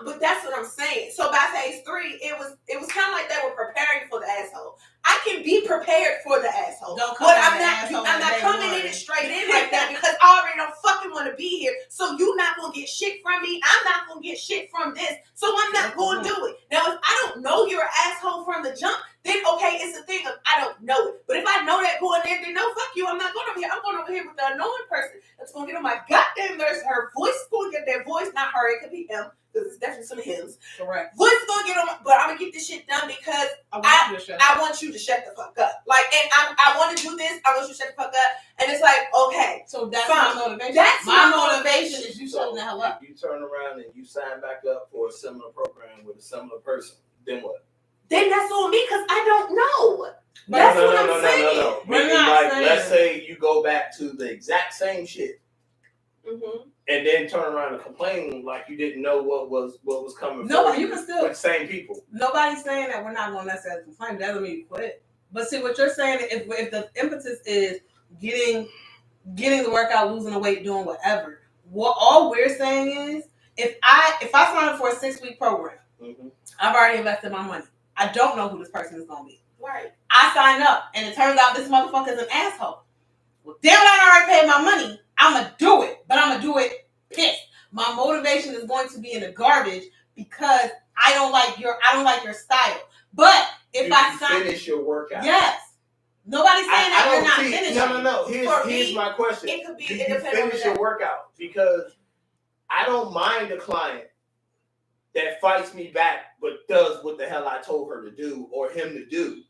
But that's what I'm saying. So by phase 3, it was kind of like they were preparing for the asshole. I can be prepared for the asshole, but I'm not coming in it straight in like that because I already don't fucking want to be here. So you're not gonna get shit from me. I'm not gonna get shit from this. So I'm not gonna do it. Now, if I don't know you're an asshole from the jump, then okay, it's a thing of I don't know it. But if I know that going in, then no, fuck you. I'm not going over here. I'm going over here with the annoying person that's gonna get on my goddamn nerves. Her voice is gonna get their voice, not her. It could be him. Because it's definitely some hymns. Correct. Voice is gonna get on my, but I'm gonna get this shit done because I want you to shut the fuck up. Like, and I want to do this. I want you to shut the fuck up. And it's like, okay. So that's fine. my motivation. That's my my motivation is you shutting the hell up. If you turn around and you sign back up for a similar program with a similar person, then what? Then that's on me because I don't know. But That's what I'm saying. No. We're Meaning, not like, saying. let's say you go back to the exact same shit. Mm-hmm. And then turn around and complain like you didn't know what was coming. No, for you can still with the same people. Nobody's saying that we're not going to necessarily complain. That doesn't mean you quit. But see, what you're saying, if the impetus is getting the workout, losing the weight, doing whatever, what all we're saying is, if I sign up for a 6-week program, I've already invested my money. I don't know who this person is going to be. Right. I signed up, and it turns out this motherfucker is an asshole. Well, damn it, I already paid my money. I'm going to do it, but I'm going to do it pissed. My motivation is going to be in the garbage because I don't like your style. But if I finish your workout, yes. Nobody's saying that you're not finishing. No. Here's my question. It could be. Do you finish your workout? Because I don't mind a client that fights me back but does what the hell I told her to do or him to do.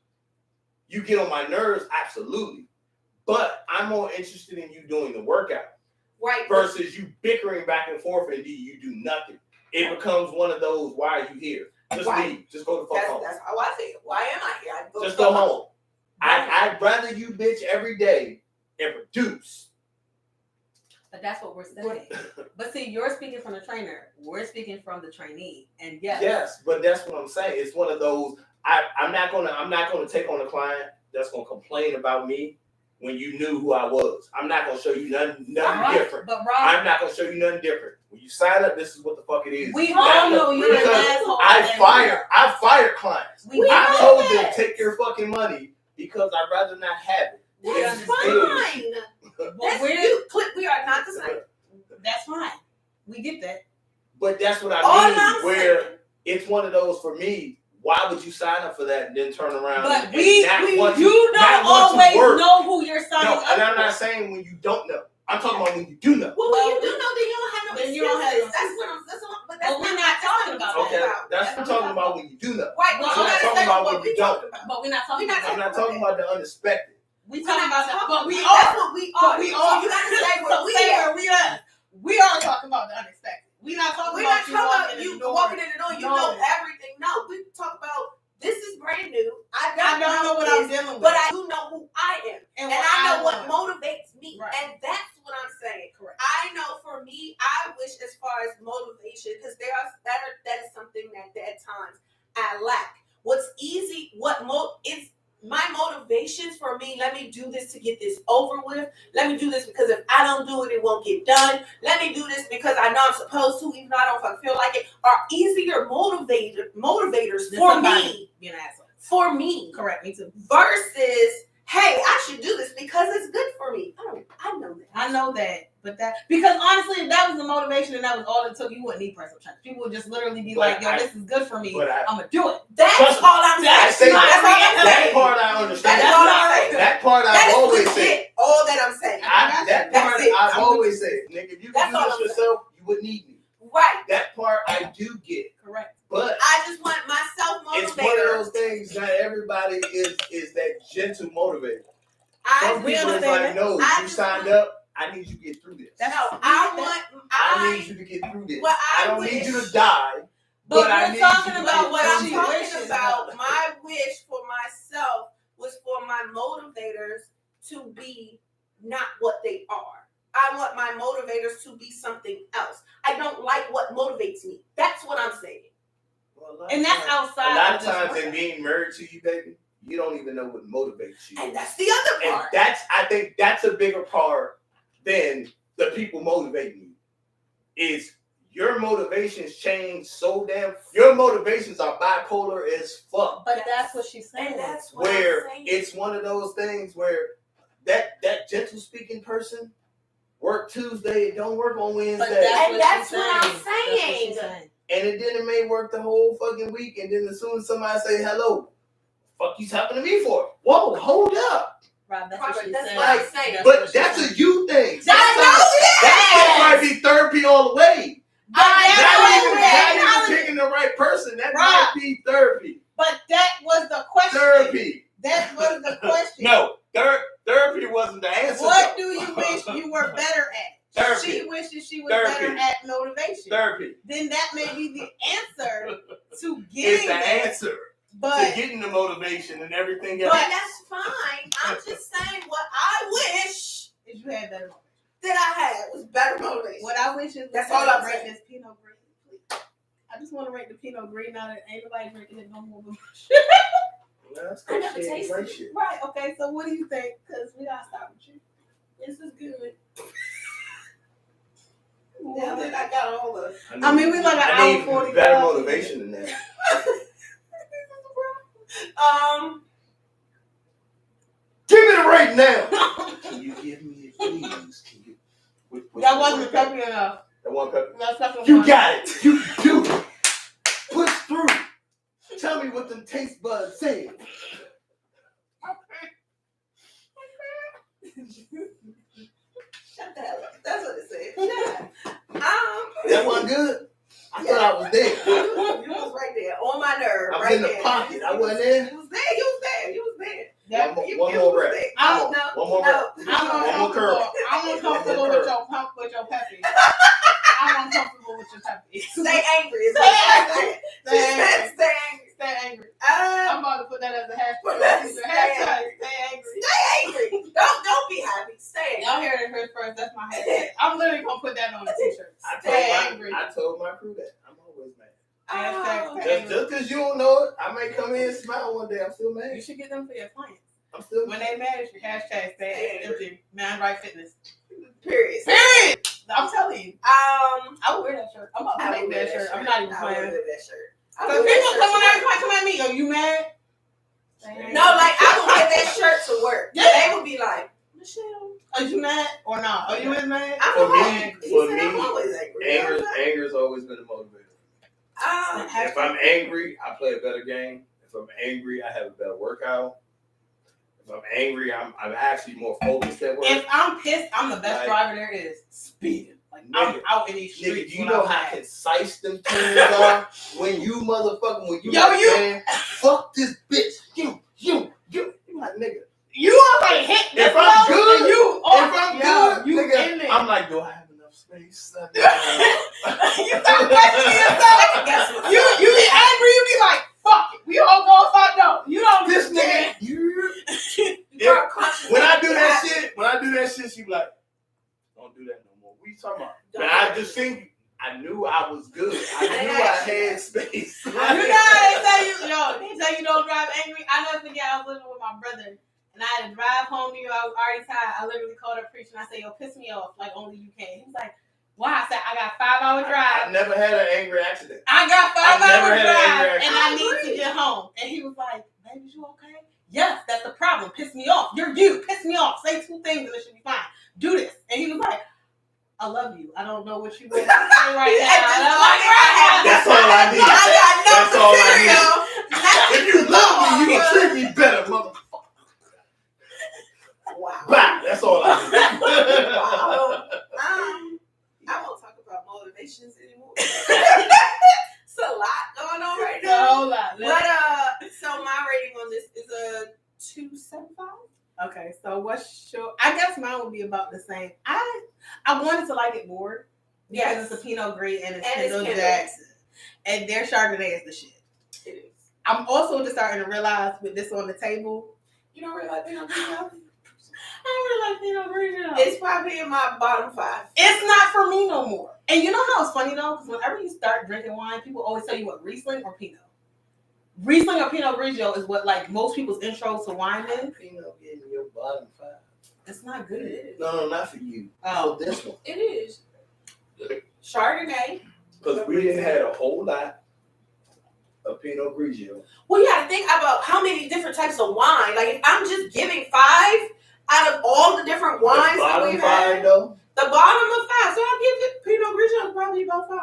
You get on my nerves, absolutely. But I'm more interested in you doing the workout. Right. Versus you bickering back and forth and you do nothing. It becomes one of those, why are you here? Just leave. Just go the fuck home. That's how I feel. Why am I here? Just go home. I'd rather you bitch every day and produce. But that's what we're saying. But see, you're speaking from the trainer. We're speaking from the trainee. And yes, but that's what I'm saying. It's one of those. I'm not gonna take on a client that's gonna complain about me when you knew who I was. I'm not gonna show you nothing different. But Rob, I'm not gonna show you nothing different. When you sign up, this is what the fuck it is. We all know you're an asshole. I fired clients. I told them take your fucking money because I'd rather not have it. That's fine. We are not the same. That's fine. We get that. But that's what I mean. I'm Where saying. it's one of those for me. why would you sign up for that and then turn around? But and you don't always know who you're signing up for. And I'm not saying when you don't know. I'm talking about when you do know. Well, when you do know, then you don't have no excuses. But that's we're not talking about that. Okay, that's what I'm talking about when you do know. Right, Well, I'm not talking about when you don't. But we're not talking about I'm not talking about the unexpected. We talking about that, but we That's are. what we are. But we are. You gotta say So what we say are. where we are. We are talking about the unexpected. We're not talking We're not about talking about you walking in the door. You know No. everything. No, we talk about this is brand new. I I don't know what I'm this, dealing with. but I do know who I am, and I know what want. motivates me, Right. and that's what I'm saying. Correct. I know for me, I wish as far as motivation, because that is something that at times I lack. What's easy? It's my motivations for me. Let me do this to get this over with. Let me do this because if I don't do it, it won't get done. Let me do this because I know I'm supposed to, even though I don't fucking feel like it. Are easier motivators for me. Being an asshole. For me. Correct. Me too. Versus, hey, I should do this because it's good for me. I know that. I know that, but because honestly, if that was the motivation and that was all it took, you wouldn't need personal trainers. People would just literally be like, "Yo, this is good for me. I'm gonna do it." That's all I'm saying. That part I understand. That's all I'm saying. That part I've always said. All that I'm saying. That part I've always said. Nigga, if you can do this yourself, you wouldn't need me. Right. That part I do get. Correct. But I just want myself motivator. It's one of those things. Not everybody is that gentle motivator. Some people is like, no, you signed up. I need you to get through this. I need you to get through this. Well, I don't need you to die. But I we're talking about what I'm talking about. My wish for myself was for my motivators to be not what they are. I want my motivators to be something else. I don't like what motivates me. That's what I'm saying. Well, and that's outside. A lot of times in being married to you, baby, you don't even know what motivates you. And that's the other part. And I think that's a bigger part than the people motivating you. Is your motivations change so damn. Your motivations are bipolar as fuck. But that's what she's saying. And that's what where I'm saying. It's one of those things where that gentle speaking person work Tuesday, don't work on Wednesday. That's what I'm saying. And then it may work the whole fucking week, and then as soon as somebody say hello, fuck you talking to me for? Whoa, hold up. Right, that's what she's saying. What I'm saying. But that's a you thing. That might be therapy all the way. Not even picking the right person. That might be therapy. But that was the question. Therapy. That was the question. No, therapy wasn't the answer. What do you wish you were better at? Therapy. She wishes she was better at motivation. Therapy. Then that may be the answer to getting it's the answer to getting the motivation and everything else. But that's fine. I'm just saying what I wish is you had better motivation. That I had was better motivation. What I wish is that's all I'm saying. This Pinot Gris, please. I just want to rate the Pinot Gris now that ain't nobody drinking it no more. I never tasted it. Right. Okay. So what do you think? Because we gotta stop with you. This is good. Now that I got all the. I mean, we like an hour 40. Better motivation than that. Give me the rate now. Can you give me it, please? That wasn't peppy enough. That one peppy. That's you got it. You do. Push through. Tell me what the taste buds say. Shut the hell up. That's what it said. Yeah. That wasn't good. I thought I was there. You was right there on my nerve. I was in the pocket. I wasn't there. You was there. You was there. One more rep. One more rep. I'm uncomfortable. I'm uncomfortable with your pump, with your peppy. I'm uncomfortable with your peppy. Stay angry. Stay angry. Stay angry. Stay angry. I'm about to put that as a hashtag. Stay angry. Stay angry. Don't be happy. Stay angry. Y'all heard it first. That's my hashtag. I'm literally gonna put that on a t-shirt. Stay angry. I told my crew that. I'm always mad. Just because you don't know it, I may come in and smile one day. I'm still mad. You should get them for your clients. I'm still when they mad, it's your hashtag stay empty. Man, right fitness. Period. I'm telling you. I will wear that shirt. I'm about to make that shirt. I'm not even playing. I will wear that shirt. Because people come at me. Yo, you mad? No, like I would wear that shirt to work. Yeah. They would be like, Michelle, are you mad or not? Are you as mad? For me, anger has always been a motivator. If I'm angry, I play a better game. If I'm angry, I have a better workout. If I'm angry, I'm actually more focused at work. If I'm pissed, I'm the best driver there is. Speeding. Like, I'm out in these streets. Nigga, you know how concise them tunes are? When you you fuck this bitch. You like, nigga. You are like hit the If I'm good, nigga, I'm like, do I have enough space? You start questioning yourself. You get angry, you be like, fuck it. We all go fuck no. You don't This nigga. When I do that shit, she be like, don't do that no more. What you talking about? But I just think I knew I was good. I knew I had space. You know how they tell you don't drive angry. I never forget I was living with my brother. And I had to drive home to you. I was already tired. I literally called her preacher and I said, yo, piss me off like only you can. He was like, why? I said, I got 5-hour drive. I never had an angry accident. I got 5-hour drive and I need to get home. And he was like, baby, you okay? Yes, that's the problem. Piss me off. You're you. Piss me off. Say 2 things and it should be fine. Do this. And he was like, I love you. I don't know what you want to say right now. That's all I need. That's all I need. If you love me, you can treat me better, motherfucker. Wow. Bye. That's all I need. I won't talk about motivations anymore. It's a lot going on right now. A whole lot. But so my rating on this is a 2.75. Okay, so what's your? I guess mine would be about the same. I wanted to like it more because it's a Pinot Gris and it's Kendall-Jackson, and their Chardonnay is the shit. It is. I'm also just starting to realize with this on the table, You don't really like Pinot Grigio? I don't really like Pinot Grigio. It's probably in my bottom 5. It's not for me no more. And you know how it's funny though, because whenever you start drinking wine, people always tell you what Riesling or Pinot. Riesling or Pinot Grigio is what like most people's intros to wine is. Pinot in your bottom 5. It's not good. No, not for you. Oh, For this one. It is. Chardonnay. Because we didn't have a whole lot of Pinot Grigio. Well, you gotta think about how many different types of wine. Like if I'm just giving 5 out of all the different wines that we've had. Though? The bottom of 5. So I'll give it Pinot Grigio probably about 5.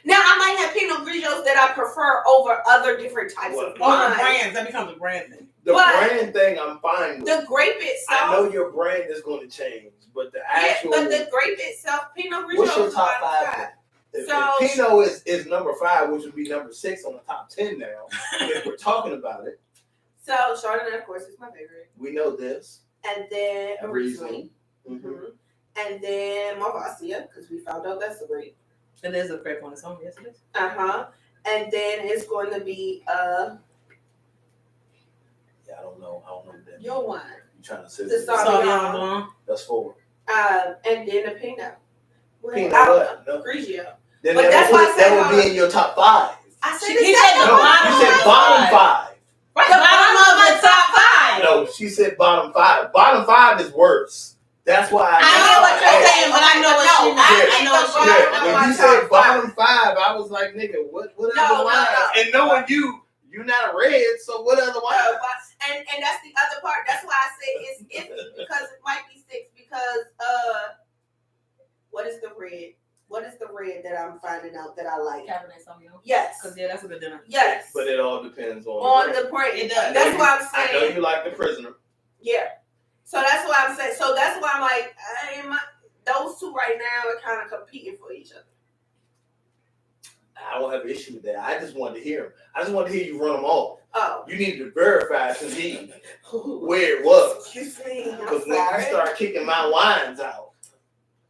Now, I might have Pinot Grigios that I prefer over other different types of wine. brands. That becomes a brand thing. The brand thing I'm fine with. The grape itself. I know your brand is going to change, but the actual. Yeah, but the grape itself, Pinot Grigio What's your is top about 5? If So- Pinot is number 5, which would be number 6 on the top 10 now, if we're talking about it. So, Chardonnay, of course, is my favorite. We know this. And then a Riesling. Mm-hmm. And then Malvasia, because we found out that's a grape. It is a grape on its own, yes it is. Uh-huh. And then it's going to be Yeah, I don't know that. your wine. You trying to say The Sauvignon Blanc. That's 4. And then the Pinot. Pinot I don't what? know. No. Grigio. Then But that that's would, why I said that would be in your top 5. I said She the said second the one. bottom. You said bottom 5. Right, The bottom of the top 5. No, she said bottom 5. Bottom 5 is worse. That's why I know what you're saying, but I know what she meant. I know what she meant. Yeah, when you said bottom 5, I was like, nigga, what other wine? And knowing you're not a red, so what other wine? And that's the other part. That's why I say it's iffy because it might be 6 because what is the red? What is the red that I'm finding out that I like? Cabernet Sauvignon. Yes. Because yeah, that's a good dinner. Yes. But it all depends on the the point. It does. That's why I'm I know saying. you like The Prisoner. Yeah. So that's why I'm saying. So that's why I'm like, those two right now are kind of competing for each other. I don't have an issue with that. I just wanted to hear them. I just wanted to hear you run them all. Oh. You need to verify to see where it was. Excuse me. I'm Because when sorry. you start kicking my wines out,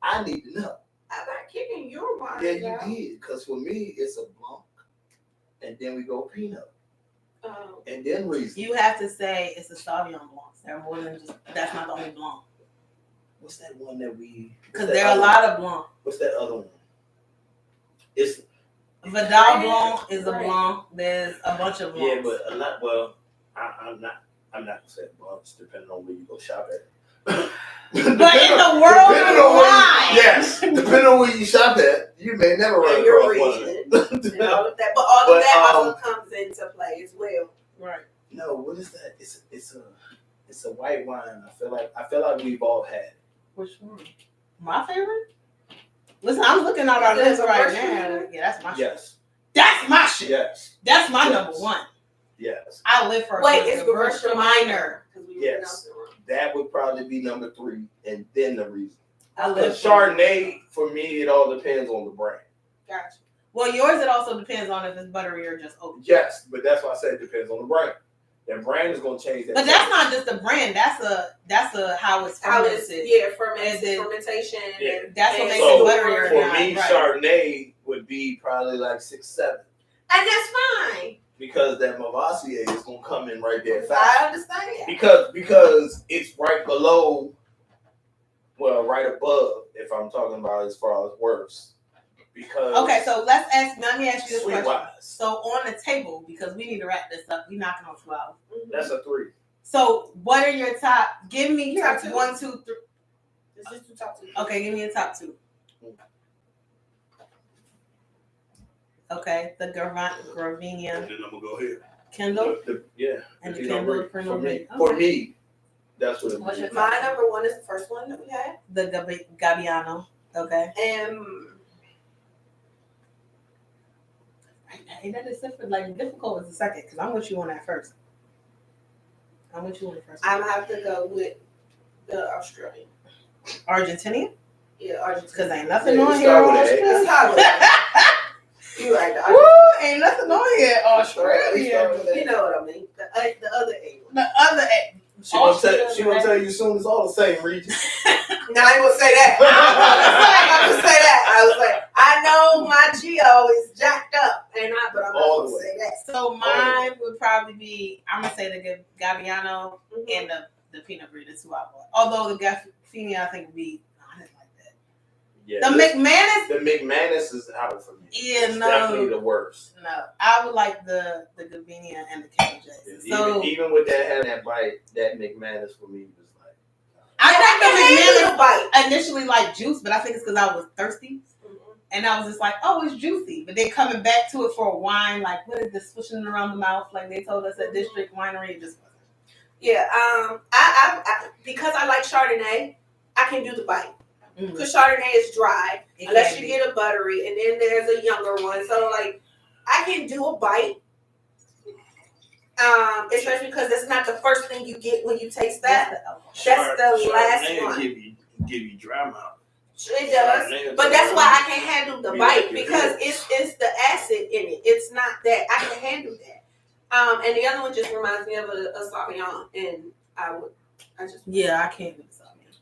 I need to know. I'm not kicking your wine. Yeah, you did. Because for me, it's a Blanc. And then we go Pinot. Oh. And then Riesling. You have to say it's a Sauvignon Blanc. There are more than just, that's not the only Blanc. What's that one that we... Because there are a lot of Blanc. What's that other one? It's... Vidal Blanc is a Blanc. There's a bunch of Blancs. Yeah, but a lot... Well, I'm not going to say Blancs depending on where you go shop at. But in the world of wine. Yes. Depending on where you shop at, you may never run across one of them. And all of that. But all of that also comes into play as well. Right. No, what is that? It's a white wine. I feel like we've all had. Which one? My favorite? Listen, I'm looking at our Is it list right Gewürztraminer? now. Yeah, that's my shit. Yes. That's my shit. Yes. That's my Yes. number one. Yes. I live for Wait, a it's Gewürztraminer. Yes. That would probably be number 3, and then the reason. I live Because for Chardonnay, for me, it all depends on the brand. Gotcha. Well, yours it also depends on if it's buttery or just oat. Yes, but that's why I said it depends on the brand. That brand is going to change that. But that's not just the brand. That's a how it's How fermented. it's fermentation. Yeah. And That's what makes So, it buttery or for not. me, Right. Chardonnay would be probably like 6, 7. And that's fine. Because that Mavassier is going to come in right there fast. I understand that. Because it's right below, well, right above, if I'm talking about as far as worse. Because Okay, so let me ask you this question. sweet-wise, So on the table, because we need to wrap this up, we knocking on 12. that's a 3. So what are your top? Give me your Top two. 1, 2, 3. It's just the top 2. Okay, give me a top 2. Okay, the Garrefigna, And then I'm going to go here. Kendall, Yeah. and the Pinot Kendall Gris. Pinot For me, May. for Okay. me, that's what it What's would your be. My number 1 is the first one that we had. The Gabbiano. Okay. And Ain't that difficult as the second? Because I'm with you on that first. I'm with you on the first. I'm going to have to go with the Australian. Argentinian? Yeah, Argentina. Because ain't nothing Yeah, on you here. start with Let's Australia. start with that. You right. the Woo! Ain't nothing on here. Australia. You know what I mean. The other A one. The other. She gonna tell you soon it's all the same region. No, I ain't gonna say that. I'm gonna say that. I was like, I know my geo is jacked up, but I'm not All gonna the way. say that. So mine would probably be, I'm gonna say the Gabbiano and the Pinot Gris, the 2 I bought. Although the Garrefigna I think would be, I didn't like that. Yeah, The McManis, the McManis is out for me. Yeah, It's no. definitely the worst. no, I would like the Gabbiano and the Kendall-Jackson. So Even with that having that bite, that McManus for me was like. I handle think the bite. the McManis initially like juice, but I think it's because I was thirsty. And I was just like, oh, it's juicy. But then coming back to it for a wine, like, what is this swishing around the mouth? Like they told us at District Winery, it just wasn't. Yeah. I because I like Chardonnay, I can do the bite. Because Chardonnay is dry, It unless can you be. get a buttery, and then there's a younger one. So like, I can do a bite. Especially because that's not the first thing you get when you taste that. That's the last one. Give you dry mouth. It does, but that's why I can handle the bite because it's the acid in it. It's not that I can handle that. And the other one just reminds me of a Sauvignon, and I just Yeah, I can't do the Sauvignon.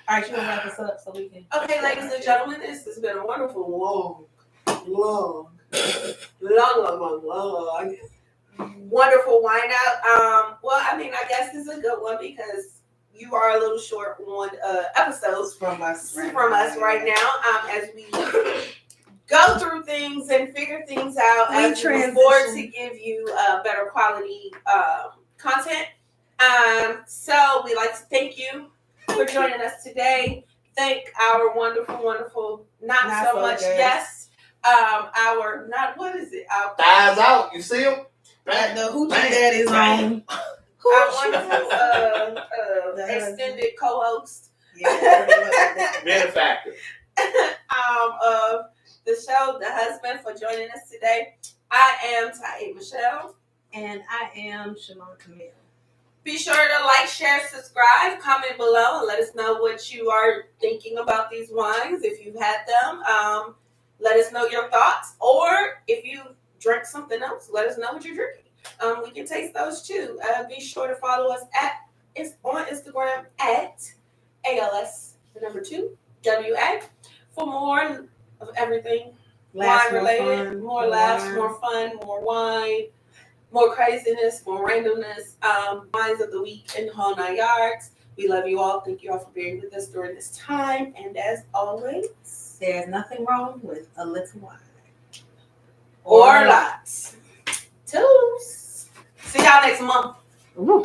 All right, you want to wrap us up so we can. okay, ladies and gentlemen, this has been a wonderful, long, wonderful wind out. Well, I mean, I guess this is a good one because you are a little short on episodes From us right now. As we go through things and figure things out, We as we look forward to give you better quality content. So we'd like to thank you for joining us today. Thank our wonderful, not so much guests. Our Thighs out, you see them? The hoochie daddy's on. our wonderful extended co-host Benefactor. of the show, the husband, for joining us today. I am Ty Michelle. And I am Shimon Camille. Be sure to like, share, subscribe, comment below, and let us know what you are thinking about these wines. If you've had them, let us know your thoughts. Or if you drink something else, let us know what you're drinking. We can taste those too. Be sure to follow us on Instagram at ALS2WA for more of everything wine related, more laughs, more fun, more wine, more craziness, more randomness, wines of the week and the whole 9 yards. We love you all. Thank you all for being with us during this time. And as always, There's nothing wrong with a little wine. or lots. Toodles. See y'all next month. Ooh.